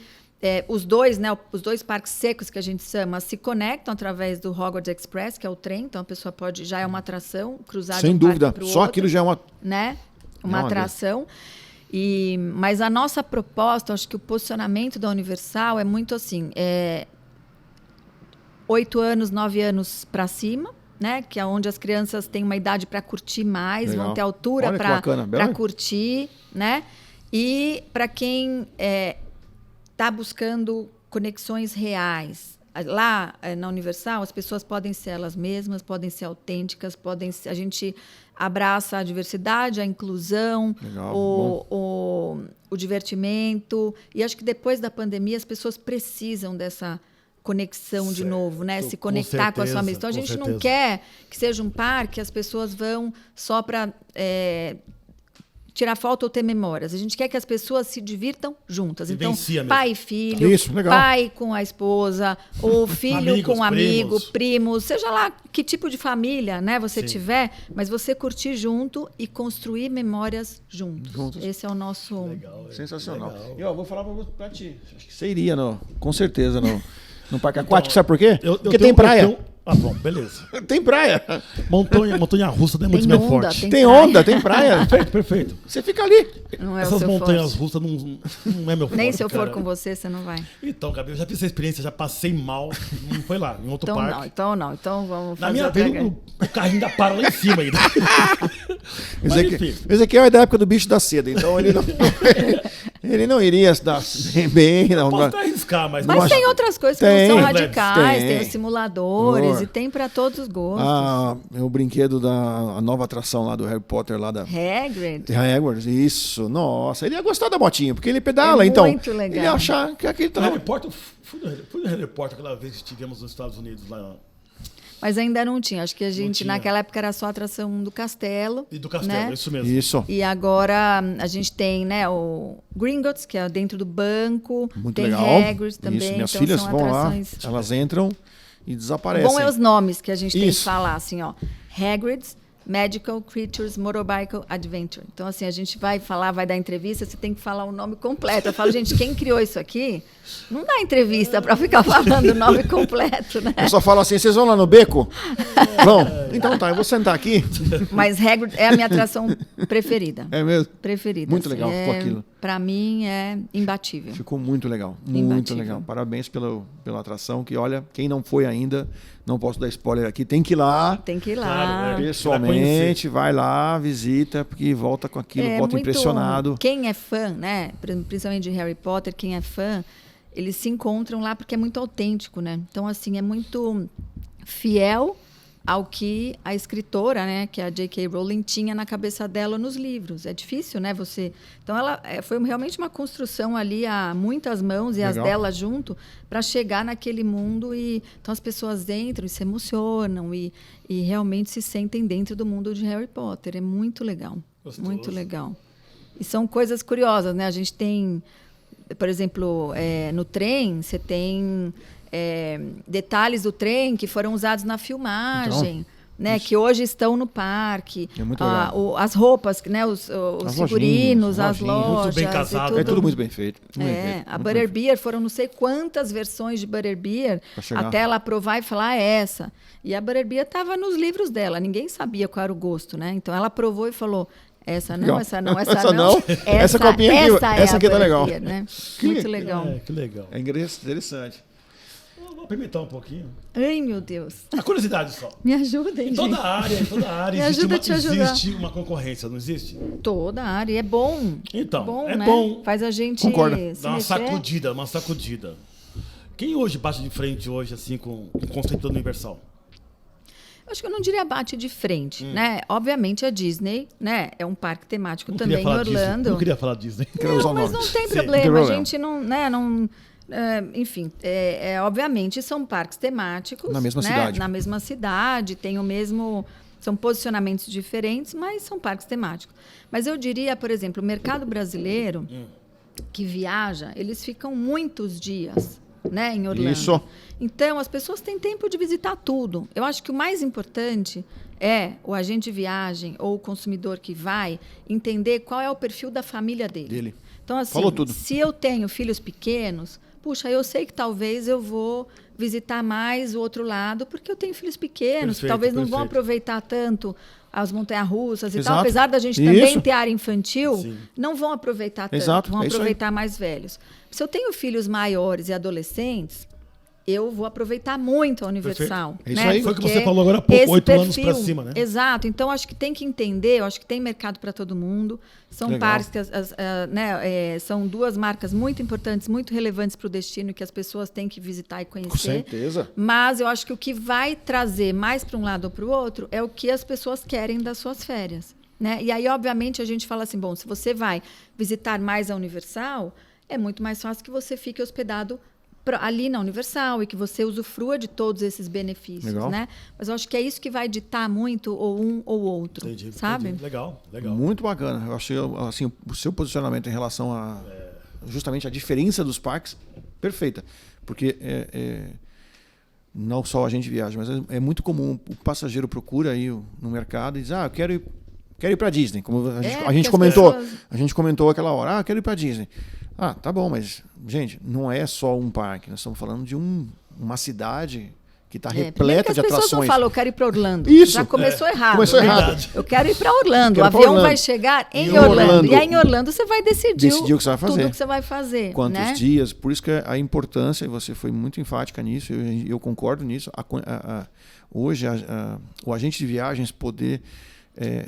os 2, né? Os 2 parques secos que a gente chama se conectam através do Hogwarts Express, que é o trem. Então, a pessoa pode... Já é uma atração, cruzar Sem de um dúvida. parque pro Só outro, aquilo já é uma... né? Uma Não, atração. Mas a nossa proposta, acho que o posicionamento da Universal é muito assim... 8 anos, 9 anos para cima, né? Que é onde as crianças têm uma idade para curtir mais, Legal. vão ter altura Olha que bacana. para curtir, né? E para quem está buscando conexões reais. Lá na Universal, as pessoas podem ser elas mesmas, podem ser autênticas, a gente abraça a diversidade, a inclusão, Legal, o divertimento. E acho que depois da pandemia as pessoas precisam dessa conexão de Certo, novo, né? com Se conectar com a sua certeza, família. Então, a com gente não certeza. quer que seja um parque que as pessoas vão só para tirar foto ou ter memórias. A gente quer que as pessoas se divirtam juntas. Então, Vivencia mesmo. pai e filho, Isso, legal. pai com a esposa, ou filho Amigos, com um amigo, primos. primos, seja lá que tipo de família, né, você Sim. tiver, mas você curtir junto e construir memórias juntos. Juntos. Esse é o nosso... Legal, Sensacional. legal. E ó, vou falar pra ti. Acho que você iria, com certeza, no parque aquático. Sabe por quê? Porque tem praia. Ah, bom, beleza. Tem praia. Montanha-russa não é muito Tem meu onda, forte. tem Tem praia. onda, tem praia. Perfeito, perfeito. Você fica ali. Não é o Essas seu montanhas forte. russas não é meu forte. Nem se eu for cara. com você, você não vai. Então, Gabi, eu já fiz essa experiência, já passei mal. Não foi lá, em outro Então parque. não, então não. Então vamos Na fazer minha outra vez, coisa. o carrinho ainda para lá em cima ainda. Mas, enfim. Ezequiel é da época do bicho da seda, então ele não, ele não iria se dar bem. Não, Posso até arriscar, mas... Mas não tem acho- outras coisas que Tem. não são radicais, Tem. tem os simuladores Amor. e tem para todos os gostos. o brinquedo a nova atração lá do Harry Potter, lá da Hagrid. Hogwarts, isso. Nossa, ele ia gostar da motinha, porque ele pedala, então. muito legal. Ele ia achar que aquele No Harry tá... Potter, fui no Harry Potter aquela vez que estivemos nos Estados Unidos lá. Mas ainda não tinha. Acho que a gente, tinha. naquela época, era só a atração do castelo. E do castelo, né? isso mesmo. Isso. E agora a gente tem, né, o Gringotts, que é dentro do banco. Muito tem legal. Hagrid também. Isso, minhas então filhas são vão atrações... lá, elas entram e desaparecem. Bom é os nomes que a gente tem que Isso. falar, assim, ó. Hagrid's Magical Creatures Motorbike Adventure. Então, assim, a gente vai falar, vai dar entrevista, você tem que falar o nome completo. Eu falo, gente, quem criou isso aqui, não dá entrevista para ficar falando o nome completo, né? Eu só falo assim, vocês vão lá no beco? Vão. Então tá, eu vou sentar aqui. Mas Hagrid é a minha atração preferida. É mesmo? Preferida. Muito legal ficou aquilo. Para mim, é imbatível. Ficou muito legal. Muito Imbatível. legal. Parabéns pela atração, que olha, quem não foi ainda, não posso dar spoiler aqui, tem que ir lá. Tem que ir lá. Claro, né? Pessoalmente, vai lá, visita, porque volta com aquilo, volta muito- impressionado. Quem é fã, né? Principalmente de Harry Potter, quem é fã, eles se encontram lá porque é muito autêntico, né? Então, assim, é muito fiel ao que a escritora, né, que a J.K. Rowling tinha na cabeça dela nos livros. É difícil, né, você... Então, ela foi realmente uma construção ali a muitas mãos e as Legal. dela junto para chegar naquele mundo e... Então, as pessoas entram e se emocionam e realmente se sentem dentro do mundo de Harry Potter. É muito legal. Gostoso. Muito legal. E são coisas curiosas, né? A gente tem, por exemplo, no trem, você tem... detalhes do trem que foram usados na filmagem, Então, né, que hoje estão no parque. É muito legal. As roupas, né, os As figurinos, lojinhas, as lojinhas. lojas. Muito bem e casado. É tudo muito bem feito. muito bem feito, a muito bem Butterbeer, foram não sei quantas versões de Butterbeer Pra chegar. até ela aprovar e falar essa. E a Butterbeer estava nos livros dela, ninguém sabia qual era o gosto, né? Então ela provou e falou: essa não, Legal. essa não, essa, Essa não. não. Essa copinha aqui, essa é essa aqui a tá legal. Butterbeer, né? Muito legal. Que legal. É interessante. Vou pimentar um pouquinho. Ai, meu Deus. A curiosidade só. Me ajudem, Em toda gente. área Me ajuda a te ajudar. existe uma concorrência, não existe? Toda a área. E é bom. Então, é né? bom. Faz a gente Concordo. se Dá uma mexer. sacudida, uma sacudida. Quem hoje bate de frente hoje, assim, com o conceito da Universal? Acho que eu não diria bate de frente, né? Obviamente a Disney, né? É um parque temático Não também queria em falar disso. Orlando. Não queria falar disso, hein? Quero usar o Mas nome. não tem Sim, problema. não tem A problema. gente não, né? Enfim, obviamente são parques temáticos. Na mesma né? cidade. Na mesma cidade, tem o mesmo... São posicionamentos diferentes, mas são parques temáticos. Mas eu diria, por exemplo, o mercado brasileiro que viaja, eles ficam muitos dias, né, em Orlando. Isso. Então, as pessoas têm tempo de visitar tudo. Eu acho que o mais importante é o agente de viagem ou o consumidor que vai entender qual é o perfil da família dele. Então, assim, Falou tudo. se eu tenho filhos pequenos, puxa, eu sei que talvez eu vou visitar mais o outro lado, porque eu tenho filhos pequenos, que Perfeito, talvez não vão perfeito. aproveitar tanto as montanhas-russas e tal. Exato. Apesar da gente também Isso. ter área infantil, Sim. não vão aproveitar tanto, Exato, vão é isso aí. aproveitar mais velhos. Se eu tenho filhos maiores e adolescentes, eu vou aproveitar muito a Universal. É isso né? aí. Foi o que Porque você falou agora há pouco, esse 8 anos pra cima, né? Exato. Então, acho que tem que entender, eu acho que tem mercado para todo mundo. São Legal. parques que são duas marcas muito importantes, muito relevantes para o destino, que as pessoas têm que visitar e conhecer. Com certeza. Mas eu acho que o que vai trazer mais para um lado ou para o outro é o que as pessoas querem das suas férias. Né? E aí, obviamente, a gente fala assim, bom, se você vai visitar mais a Universal, é muito mais fácil que você fique hospedado ali na Universal e que você usufrua de todos esses benefícios, Legal. né? Mas eu acho que é isso que vai ditar muito ou um ou outro, sabe? Entendi. Legal. Muito bacana. Eu achei assim, o seu posicionamento em relação a justamente a diferença dos parques, perfeita. Porque não só a gente viaja, mas é muito comum o passageiro procura aí no mercado e diz, eu quero ir para Disney, como a gente comentou, a gente comentou aquela hora, quero ir para Disney. Tá bom, mas gente, não é só um parque, nós estamos falando de uma cidade que está repleta de atrações. As pessoas não falam, eu quero ir para Orlando. Isso. Já começou errado. Começou né? errado. Eu quero ir para Orlando. O avião vai chegar em Orlando. E aí em Orlando você vai decidir o que você vai fazer. Tudo que você vai fazer. Quantos dias. Por isso que a importância, e você foi muito enfática nisso, eu concordo nisso. Hoje, o agente de viagens poder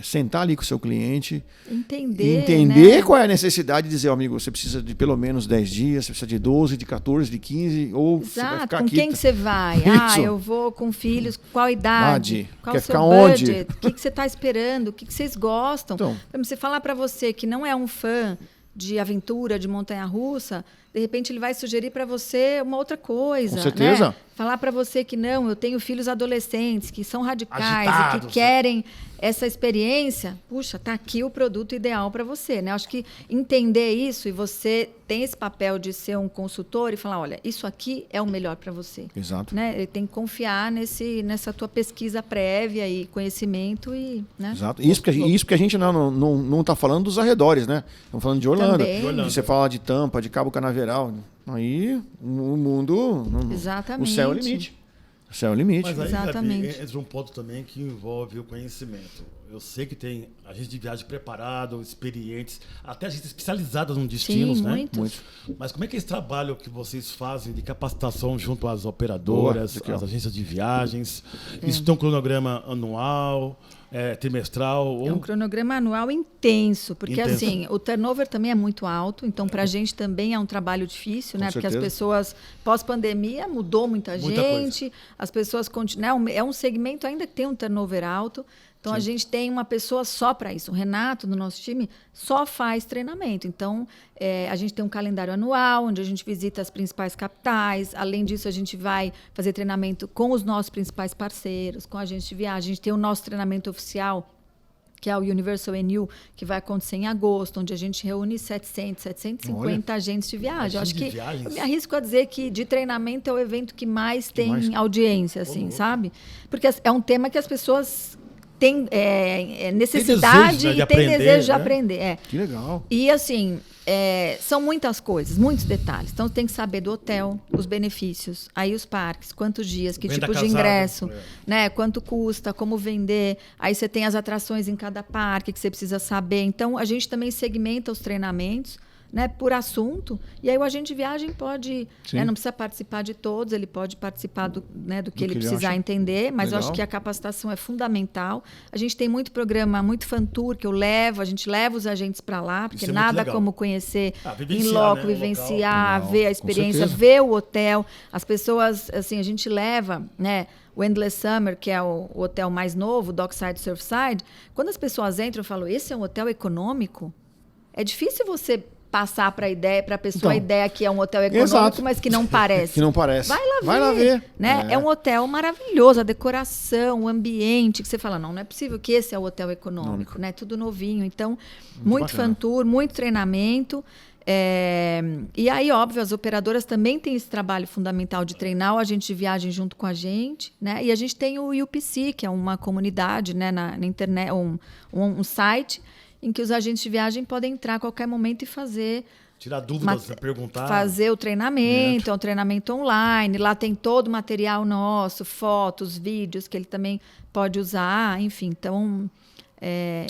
sentar ali com o seu cliente, entender qual é a necessidade, dizer, amigo, você precisa de pelo menos 10 dias, você precisa de 12, de 14, de 15, ou Exato, você vai ficar com aqui. Quem que você vai? Isso. Eu vou com filhos, qual idade? Qual Quer o seu ficar budget? onde? O que você está esperando? O que vocês gostam? Então, você falar para você que não é um fã de aventura, de montanha-russa, de repente ele vai sugerir para você uma outra coisa. Com certeza. Né? Falar para você que não, eu tenho filhos adolescentes que são radicais Agitados, e que querem essa experiência. Puxa, tá aqui o produto ideal para você, né? Acho que entender isso, e você tem esse papel de ser um consultor e falar, olha, isso aqui é o melhor para você. Exato. Né? Ele tem que confiar nessa tua pesquisa prévia e conhecimento e, né? Exato. Isso porque a gente não está falando dos arredores, né? Estamos falando de Orlando. Você fala de Tampa, de Cabo Canaveral. Aí o mundo. Exatamente. O céu é o limite. O céu é o limite. Mas aí, exatamente. Gabi, entra um ponto também que envolve o conhecimento. Eu sei que tem agentes de viagem preparado, experientes, até agentes especializadas nos destinos, né? Muitos. Mas como é que é esse trabalho que vocês fazem de capacitação junto às operadoras, às agências de viagens? Isso tem um cronograma anual, trimestral? É um cronograma anual intenso, porque assim, o turnover também é muito alto, então para a gente também é um trabalho difícil, né? Porque as pessoas, pós-pandemia, mudou muita gente, as pessoas continuam, é um segmento ainda que tem um turnover alto. Então, a gente tem uma pessoa só para isso. O Renato, no nosso time, só faz treinamento. Então, a gente tem um calendário anual, onde a gente visita as principais capitais. Além disso, a gente vai fazer treinamento com os nossos principais parceiros, com a agência de viagem. A gente tem o nosso treinamento oficial, que é o Universal NU, que vai acontecer em agosto, onde a gente reúne 750 agentes de viagem. Eu acho que eu me arrisco a dizer que de treinamento é o evento que mais tem audiência, assim, sabe? Porque é um tema que as pessoas tem necessidade tem desejo de aprender. Que legal. E assim, são muitas coisas, muitos detalhes. Então tem que saber do hotel, os benefícios, aí os parques, quantos dias, que tipo de ingresso, né? Quanto custa, como vender. Aí você tem as atrações em cada parque que você precisa saber. Então a gente também segmenta os treinamentos, né, por assunto, e aí o agente de viagem pode, não precisa participar de todos, ele pode participar do que ele precisar entender, mas eu acho que a capacitação é fundamental. A gente tem muito programa, muito fan tour que a gente leva os agentes para lá, porque nada como conhecer em loco, vivenciar, ver a experiência, ver o hotel. As pessoas, assim, a gente leva, né, o Endless Summer, que é o hotel mais novo, Dockside Surfside. Quando as pessoas entram, eu falo, esse é um hotel econômico? É difícil você passar para a pessoa a ideia que é um hotel econômico, mas que não parece. Que não parece. Vai lá ver. Né? É um hotel maravilhoso, a decoração, o ambiente, que você fala, não é possível que esse é o hotel econômico, né? Tudo novinho. Então, muito fan tour, muito treinamento. E aí, óbvio, as operadoras também têm esse trabalho fundamental de treinar o agente de viagem junto com a gente, né? E a gente tem o UPC, que é uma comunidade, né, na internet, um site em que os agentes de viagem podem entrar a qualquer momento e fazer... Tirar dúvidas, perguntar. Fazer o treinamento, é um treinamento online. Lá tem todo o material nosso, fotos, vídeos, que ele também pode usar. Enfim, então...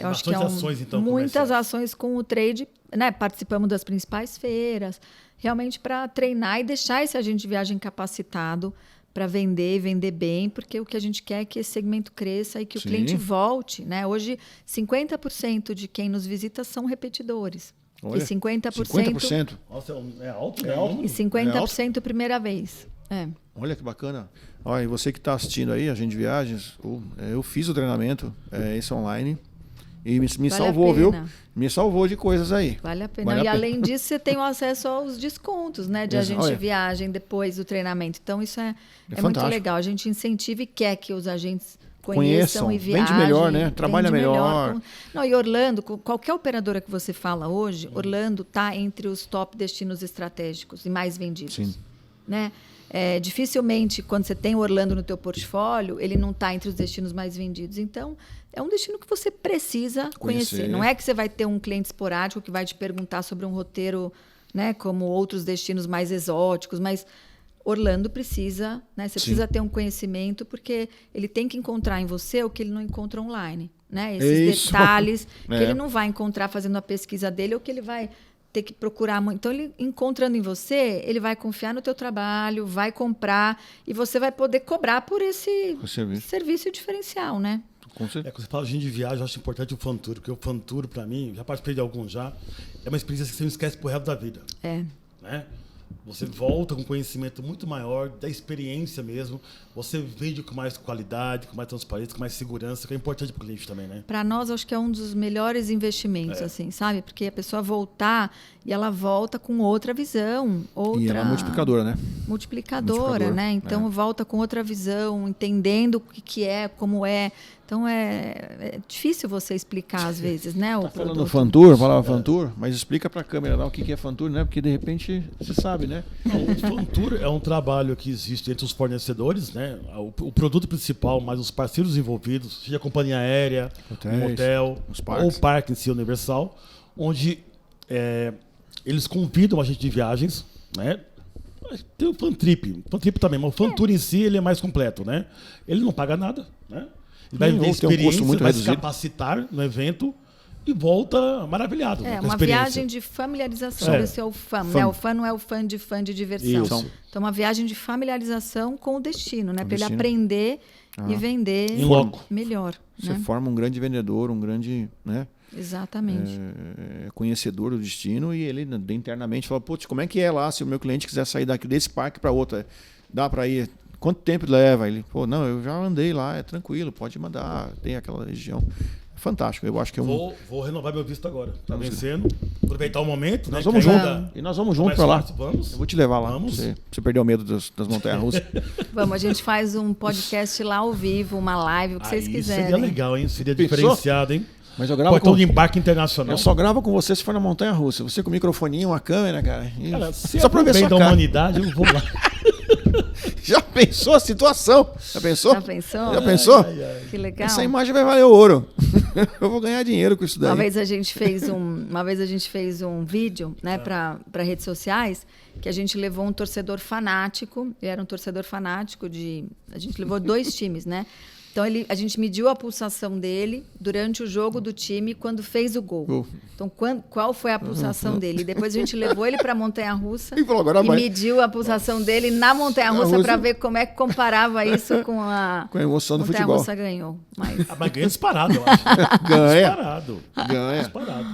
eu acho que ações, então, muitas ações com o trade, né? Participamos das principais feiras, realmente para treinar e deixar esse agente de viagem capacitado para vender e vender bem, porque o que a gente quer é que esse segmento cresça e que o cliente volte, né? Hoje, 50% de quem nos visita são repetidores. Olha, e 50%. Nossa, é alto, é alto. E 50% primeira vez. Olha que bacana. Olha, e você que está assistindo aí, agente de viagens, eu fiz o treinamento, esse online, E me Vale a salvou, viu? pena. Me salvou de coisas aí. Vale a pena. Vale a E pena. além disso, você tem o acesso aos descontos, né? De agente de viagem depois do treinamento. Então, isso é muito fantástico. legal. A gente incentiva e quer que os agentes Conheçam, e vende viajem. melhor, né? Trabalha vende melhor. Não, e Orlando, qualquer operadora que você fala hoje, Orlando está entre os top destinos estratégicos e mais vendidos. Sim. Né? Dificilmente, quando você tem Orlando no teu portfólio, ele não está entre os destinos mais vendidos. Então, é um destino que você precisa conhecer. Não é que você vai ter um cliente esporádico que vai te perguntar sobre um roteiro, né, como outros destinos mais exóticos, mas Orlando precisa, né? Você precisa ter um conhecimento, porque ele tem que encontrar em você o que ele não encontra online. Né? Esses detalhes que ele não vai encontrar fazendo a pesquisa dele, ou que ele vai ter que procurar muito. Então, ele encontrando em você, ele vai confiar no teu trabalho, vai comprar, e você vai poder cobrar por esse serviço diferencial, né? Com certeza. Quando você fala de viagem, eu acho importante o fan tour, porque o fan tour, para mim, já participei de alguns já, é uma experiência que você não esquece pro resto da vida. Né? Você volta com conhecimento muito maior, da experiência mesmo. Você vende com mais qualidade, com mais transparência, com mais segurança, que é importante para o cliente também, né? Para nós, acho que é um dos melhores investimentos, assim, sabe? Porque a pessoa voltar e ela volta com outra visão. E ela é multiplicadora, né? Multiplicadora, né? Então, volta com outra visão, entendendo o que é, como é. Então, é difícil você explicar, às vezes, né? Tá falando fan tour, falava fan tour, mas explica para a câmera lá o que é fan tour, né? Porque, de repente, você sabe, né? O fan tour é um trabalho que existe entre os fornecedores, né? O produto principal, mas os parceiros envolvidos, seja a companhia aérea, um hotel, ou o parque em si, Universal, onde eles convidam a gente de viagens, né? Tem o fan trip também, mas o fan tour em si ele é mais completo, né? Ele não paga nada, né? Ele vai viver experiência, vai se capacitar no evento e volta maravilhado. É uma viagem de familiarização. Esse é o fã, né? O fã não é o fã de diversão. Isso. Então, uma viagem de familiarização com o destino, né? Para ele aprender e vender melhor. Você forma um grande vendedor, um grande, né? Exatamente. Conhecedor do destino, e ele internamente fala, putz, como é que é lá se o meu cliente quiser sair desse parque para outro? Dá para ir? Quanto tempo leva? Ele, não, eu já andei lá, é tranquilo, pode mandar, tem aquela região. É fantástico, eu acho que é um... Vou renovar meu visto agora, tá vencendo, aproveitar o momento. Nós vamos junto, e nós vamos junto para lá. Vamos. Eu vou te levar lá, vamos. Pra você perder o medo das montanhas-russas. Vamos, a gente faz um podcast lá ao vivo, uma live, o que vocês quiserem. Seria legal, hein? Seria diferenciado, hein? Mas eu gravo de embarque internacional. Eu só gravo com você se for na montanha-russa. Você com o microfoninho, uma câmera, cara. Cara, só pra ver bem da humanidade, eu vou lá. Já pensou a situação? Já pensou? Já pensou? Que legal. Essa imagem vai valer ouro. Eu vou ganhar dinheiro com isso daí. Uma vez a gente fez um vídeo, né, para redes sociais, que a gente levou um torcedor fanático. Ele era um torcedor fanático a gente levou 2 times, né? Então, a gente mediu a pulsação dele durante o jogo do time quando fez o gol. Então, qual foi a pulsação dele? E depois a gente levou ele para a montanha-russa e mediu a pulsação dele na montanha-russa para ver como é que comparava isso com a emoção do futebol. A montanha-russa ganhou. Mas ganha disparado, eu acho. Ganha. Disparado.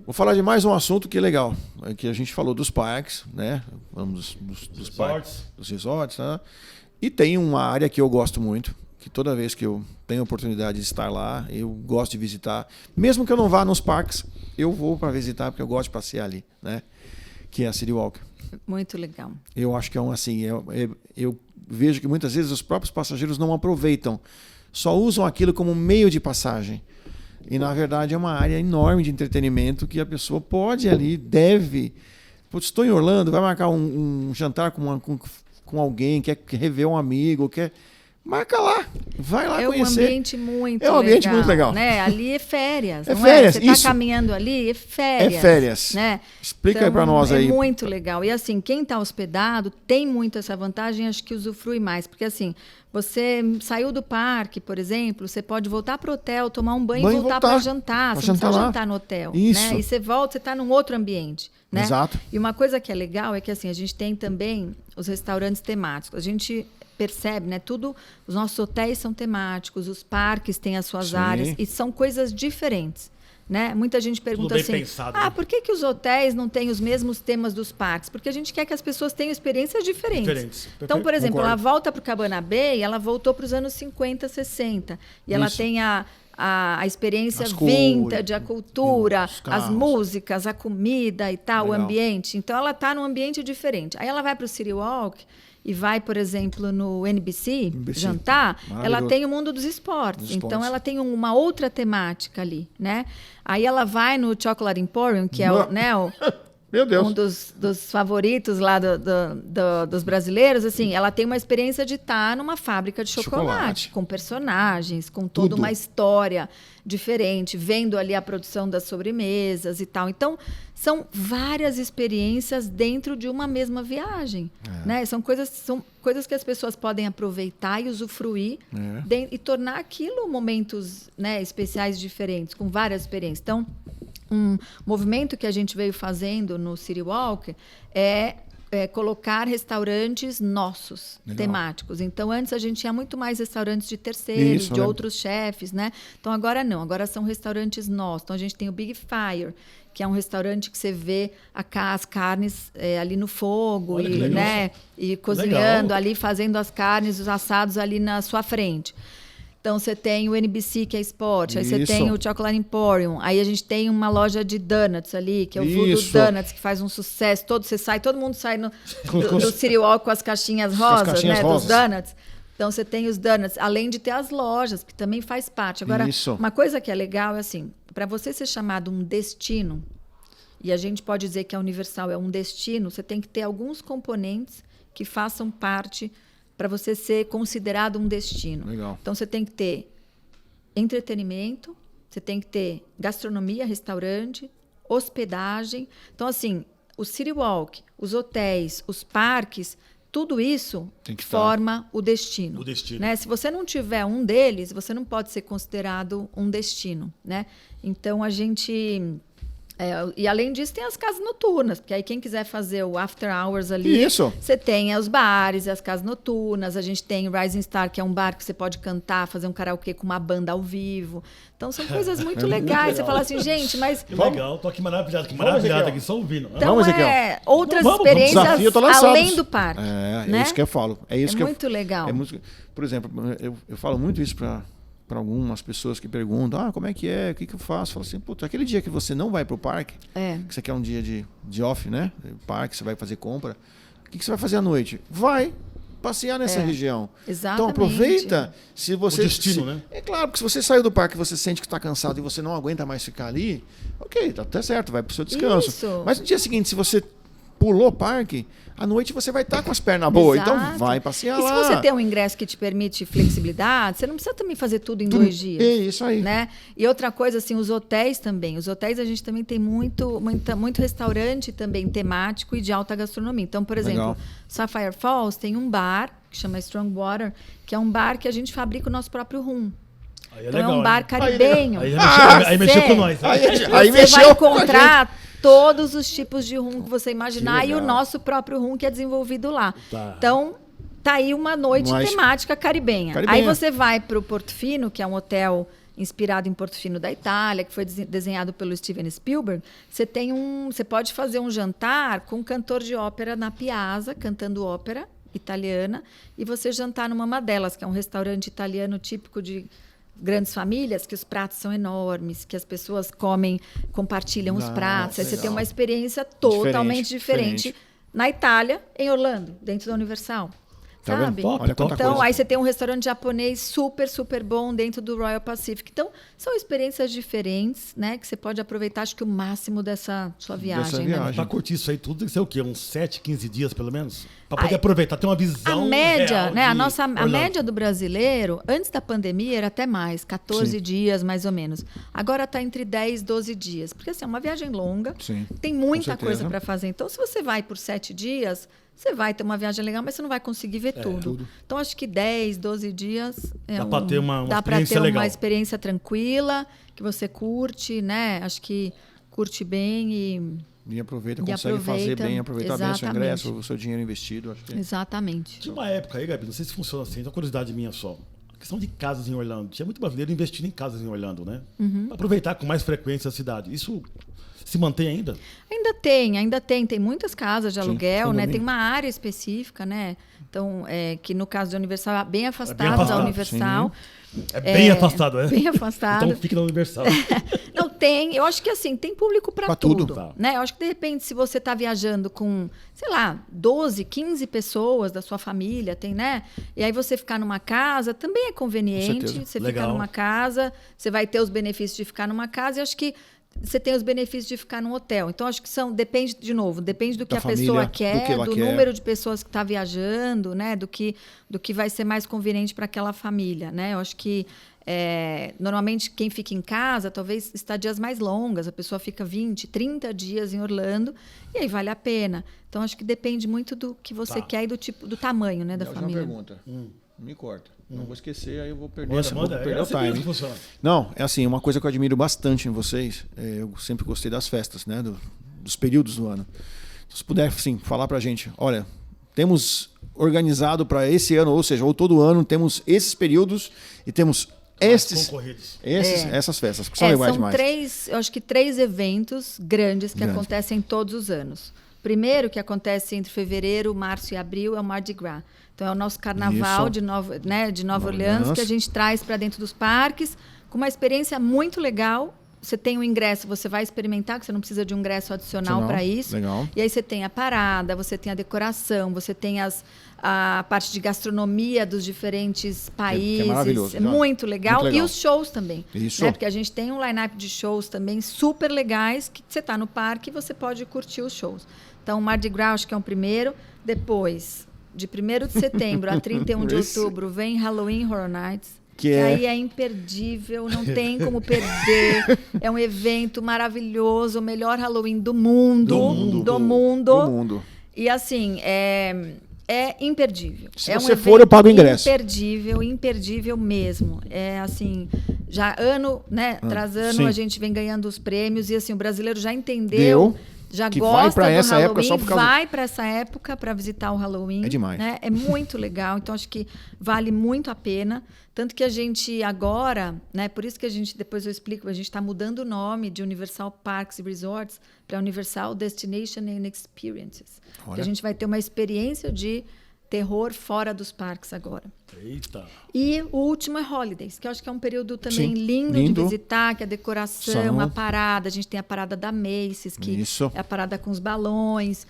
Vou falar de mais um assunto que é legal. Que a gente falou dos parques, né? Vamos dos parques, dos resorts, né? E tem uma área que eu gosto muito, que toda vez que eu tenho a oportunidade de estar lá, eu gosto de visitar. Mesmo que eu não vá nos parques, eu vou para visitar, porque eu gosto de passear ali, né? Que é a City Walk. Muito legal. Eu acho que eu vejo que muitas vezes os próprios passageiros não aproveitam, só usam aquilo como meio de passagem. E, na verdade, é uma área enorme de entretenimento que a pessoa pode ali, deve... Putz, estou em Orlando, vai marcar um jantar com alguém, quer rever um amigo, marca lá, vai lá conhecer. É um ambiente muito legal. É um ambiente muito legal. Né? Ali é férias, não é? Você está caminhando ali, é férias. É férias. Né? Explica aí para nós aí. É muito legal. E assim, quem está hospedado tem muito essa vantagem, acho que usufrui mais. Porque assim, você saiu do parque, por exemplo, você pode voltar para o hotel, tomar um banho e voltar para jantar. Você não precisa jantar no hotel. Isso. Né? E você volta, você está num outro ambiente. Né? Exato. E uma coisa que é legal é que assim, a gente tem também os restaurantes temáticos. A gente percebe, né? Os nossos hotéis são temáticos, os parques têm as suas áreas e são coisas diferentes, né? Muita gente pergunta assim, pensado, né? por que os hotéis não têm os mesmos temas dos parques? Porque a gente quer que as pessoas tenham experiências diferentes. Então, por exemplo, ela volta para o Cabana Bay, ela voltou para os anos 50, 60 e ela tem a a experiência As vintage, cores, a cultura, os carros. as músicas, a comida e tal, o Legal. ambiente. Então, ela está num ambiente diferente. Aí ela vai para o City Walk e vai, por exemplo, no NBC jantar, ela Maravilhoso. tem o mundo dos esportes. Dos Então, esportes. ela tem uma outra temática ali, né? Aí ela vai no Chocolate Emporium, que é o, né, Meu Deus. um dos favoritos lá dos brasileiros, assim, ela tem uma experiência de estar numa fábrica de chocolate, com personagens, com toda Tudo. uma história diferente, vendo ali a produção das sobremesas e tal. Então, são várias experiências dentro de uma mesma viagem, né? São coisas que as pessoas podem aproveitar e usufruir e tornar aquilo momentos, né, especiais diferentes, com várias experiências. Então, um movimento que a gente veio fazendo no City Walk é colocar restaurantes nossos, temáticos. Então, antes a gente tinha muito mais restaurantes de terceiros, Isso, de né? outros chefes, né? Então, agora não. Agora são restaurantes nossos. Então, a gente tem o Big Fire, que é um restaurante que você vê as carnes ali no fogo, Olha que e, legal. né, e cozinhando Legal. ali, fazendo as carnes, os assados ali na sua frente. Então, você tem o NBC, que é esporte. Aí você Isso. tem o Chocolate Emporium. Aí a gente tem uma loja de donuts ali, que é o Voodoo Isso. Donuts, que faz um sucesso. Todo mundo sai do City Walk com as caixinhas rosas, caixinhas né? rosas. Dos donuts. Então, você tem os donuts, além de ter as lojas, que também faz parte. Agora, Isso. uma coisa que é legal é assim, para você ser chamado um destino, e a gente pode dizer que a Universal é um destino, você tem que ter alguns componentes que façam parte para você ser considerado um destino. Legal. Então, você tem que ter entretenimento, você tem que ter gastronomia, restaurante, hospedagem. Então, assim, o City Walk, os hotéis, os parques, tudo isso Tem que forma o destino. O destino. Né? Se você não tiver um deles, você não pode ser considerado um destino. Né? Então, a gente... e além disso, tem as casas noturnas, porque aí quem quiser fazer o after hours ali, Isso. você tem os bares e as casas noturnas, a gente tem o Rising Star, que é um bar que você pode cantar, fazer um karaokê com uma banda ao vivo. Então, são coisas muito legais. Você fala assim, gente, mas... Que legal, tô aqui maravilhado, Ezequiel. aqui, só ouvindo. Então, Vamos, Ezequiel. outras Vamos, experiências desafio, eu tô lançado. além do parque. É né? isso que eu falo. É isso É que muito legal. Por exemplo, eu falo muito isso para algumas pessoas que perguntam, como é que é, o que eu faço? Eu falo assim, puta, aquele dia que você não vai pro parque, que você quer um dia de off, né? Parque, você vai fazer compra, o que você vai fazer à noite? Vai passear nessa região. Exatamente. Então aproveita, se você... O destino, né? É claro, porque se você saiu do parque e você sente que está cansado e você não aguenta mais ficar ali, ok, tá até certo, vai pro seu descanso. Isso. Mas no dia seguinte, se você pulou o parque, à noite você vai estar com as pernas boas, então Exato. vai passear E lá. se você tem um ingresso que te permite flexibilidade, você não precisa também fazer tudo em 2 dias. É isso aí. Né? E outra coisa, assim, os hotéis também. Os hotéis a gente também tem muito restaurante também temático e de alta gastronomia. Então, por exemplo, Legal. Sapphire Falls tem um bar que chama Strong Water, que é um bar que a gente fabrica o nosso próprio rum. Aí Então legal, é um bar hein? caribenho. Aí mexeu com nós. Né? Aí Você mexeu vai com a encontrar todos os tipos de rum que você imaginar Que e o legal. nosso próprio rum que é desenvolvido lá. Tá. Então, tá aí uma noite Mas- temática caribenha. Caribenha. Aí você vai para o Portofino, que é um hotel inspirado em Portofino da Itália, que foi desenhado pelo Steven Spielberg. Você pode fazer um jantar com um cantor de ópera na Piazza, cantando ópera italiana, e você jantar numa delas, que é um restaurante italiano típico de grandes famílias, que os pratos são enormes, que as pessoas compartilham os pratos. Aí você legal. tem uma experiência totalmente diferente na Itália, em Orlando, dentro da Universal. Tá Sabe? vendo? Olha quanta Então, coisa. aí você tem um restaurante japonês super, super bom dentro do Royal Pacific. Então, são experiências diferentes, né? Que você pode aproveitar, acho que o máximo dessa sua viagem. Né? viagem. Pra curtir isso aí tudo, tem que ser o quê? Uns 7, 15 dias, pelo menos? Pra poder Aí, aproveitar, ter uma A visão média, real né? de A Orlando. média do brasileiro, antes da pandemia, era até mais, 14 Sim. dias, mais ou menos. Agora está entre 10 e 12 dias. Porque assim, é uma viagem longa, Sim, tem com muita certeza. coisa para fazer. Então, se você vai por 7 dias, você vai ter uma viagem legal, mas você não vai conseguir ver tudo. Então, acho que 10, 12 dias Dá pra ter uma dá pra experiência ter legal. uma experiência tranquila, que você curte, né? Acho que curte bem E aproveita, E consegue fazer aproveita, bem, aproveitar bem o seu exatamente. ingresso, o seu dinheiro investido. Acho que Exatamente. Tinha uma época aí, Gabi, não sei se funciona assim, é uma curiosidade minha só. A questão de casas em Orlando. Tinha muito brasileiro investindo em casas em Orlando, né? Uhum. Pra aproveitar com mais frequência a cidade. Isso se mantém ainda? Ainda tem. Tem muitas casas de aluguel, né? condomínio. Tem uma área específica, né? Então, que no caso da Universal, é bem afastado, afastado, da Universal. É bem afastado, né? Bem afastado. Então fica na Universal. Não, eu acho que assim, tem público para tudo. tudo. Tá. Né? Eu acho que de repente, se você está viajando com, sei lá, 12, 15 pessoas da sua família, né? E aí você ficar numa casa, também é conveniente. Você ficar numa casa, você vai ter os benefícios de ficar numa casa, e acho que você tem os benefícios de ficar num hotel. Então, acho que depende do que a pessoa quer, do número de pessoas que está viajando, né? Do que vai ser mais conveniente para aquela família, né? Eu acho que normalmente quem fica em casa, talvez estadias mais longas, a pessoa fica 20, 30 dias em Orlando, e aí vale a pena. Então, acho que depende muito do que você quer e do tamanho, né, da família. Uma pergunta. Me corta. Não vou esquecer, aí eu vou perder, Manda. perder o time. Não, é assim, uma coisa que eu admiro bastante em vocês, eu sempre gostei das festas, né? Dos períodos do ano. Se puder, sim, falar pra gente, olha, temos organizado para esse ano, ou seja, ou todo ano, temos esses períodos e temos essas festas, que são iguais demais. Eu acho que 3 eventos grandes que acontecem todos os anos. Primeiro, que acontece entre fevereiro, março e abril, é o Mardi Gras. Então, é o nosso carnaval de Nova Orleans, que a gente traz para dentro dos parques, com uma experiência muito legal. Você tem o ingresso, você vai experimentar, que você não precisa de um ingresso adicional para isso. Legal. E aí você tem a parada, você tem a decoração, você tem a parte de gastronomia dos diferentes países. Que é maravilhoso. É muito legal. E os shows também. Isso. Né? Porque a gente tem um line-up de shows também super legais, que você está no parque e você pode curtir os shows. Então, o Mardi Gras, acho que é o primeiro. Depois, de 1º de setembro a 31 de outubro, vem Halloween Horror Nights. Que aí é imperdível, não tem como perder. É um evento maravilhoso, o melhor Halloween do mundo. Do mundo. E assim, é imperdível. Se você for, eu pago o ingresso. Imperdível mesmo. É assim, já ano, né, tras ano, sim, a gente vem ganhando os prêmios e assim, o brasileiro já entendeu. Já que gosta vai pra essa Halloween, época só por causa... vai para essa época para visitar o Halloween. É demais. Né? É muito legal, então acho que vale muito a pena. Tanto que a gente agora, né, por isso que a gente, depois eu explico, a gente está mudando o nome de Universal Parks and Resorts para Universal Destination and Experiences. Porque a gente vai ter uma experiência de terror fora dos parques agora. Eita! E o último é Holidays, que eu acho que é um período também lindo de visitar, que a decoração, a parada. A gente tem a parada da Macy's, que é a parada com os balões.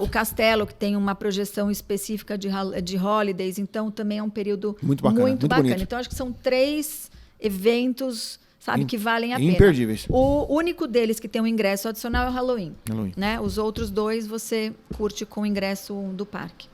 O castelo, que tem uma projeção específica de Holidays. Então, também é um período muito bacana. Então, acho que são 3 eventos, sabe, que valem a pena. Imperdíveis. O único deles que tem um ingresso adicional é o Halloween. Né? Os outros 2 você curte com o ingresso do parque.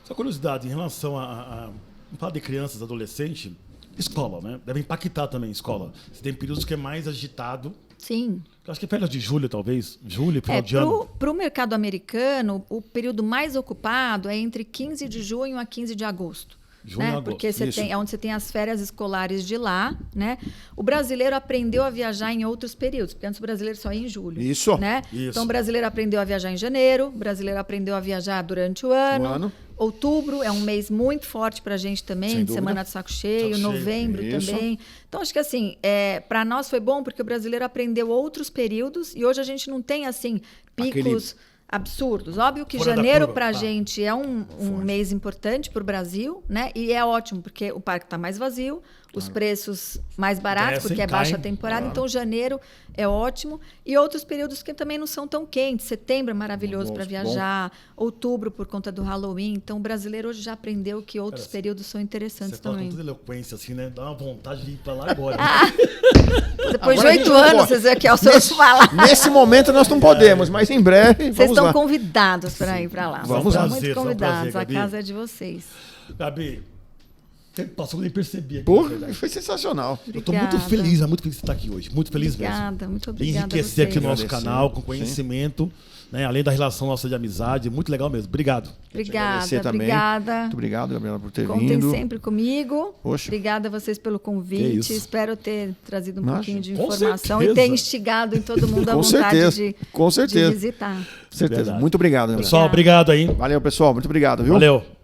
Só curiosidade, em relação a falar de crianças, adolescentes, escola, né? Deve impactar também a escola. Você tem períodos que é mais agitado. Sim. Eu acho que é férias de julho, talvez. Julho, final de ano. Para o mercado americano, o período mais ocupado é entre 15 de junho a 15 de agosto. Né? Porque é onde você tem as férias escolares de lá, né? O brasileiro aprendeu a viajar em outros períodos, porque antes o brasileiro só ia em julho. Né? Então, o brasileiro aprendeu a viajar em janeiro, o brasileiro aprendeu a viajar durante o ano. Outubro é um mês muito forte para a gente também, Semana do Saco Cheio, novembro também. Então, acho que assim, para nós foi bom porque o brasileiro aprendeu outros períodos e hoje a gente não tem assim picos absurdos. Óbvio que janeiro para a gente é um mês importante para o Brasil, né? E é ótimo porque o parque está mais vazio, os preços mais baratos, porque é baixa temporada. Então, janeiro é ótimo. E outros períodos que também não são tão quentes. Setembro é maravilhoso para viajar. Outubro, por conta do Halloween. Então, o brasileiro hoje já aprendeu que outros períodos são interessantes também. Você fala com toda eloquência, assim, né? Dá uma vontade de ir para lá agora. Depois de 8 anos, vocês aqui ao seu falar. Nesse momento nós não podemos, mas em breve vocês estão convidados para ir para lá. Vamos lá. Muito convidados. A casa é de vocês. Gabi, passou nem percebi. Foi sensacional. Eu estou muito feliz de você estar aqui hoje. Muito feliz mesmo. Muito obrigada. Enriquecer aqui o nosso canal com conhecimento, né? Além da relação nossa de amizade. Muito legal mesmo. Obrigado. Obrigada. Muito obrigado, Gabriela, por ter vindo. Contem sempre comigo. Poxa. Obrigada a vocês pelo convite. Espero ter trazido um pouquinho de informação e ter instigado em todo mundo a vontade de visitar. Com certeza. Muito obrigado, Gabriela. Pessoal, obrigado aí. Valeu, pessoal. Muito obrigado, viu? Valeu.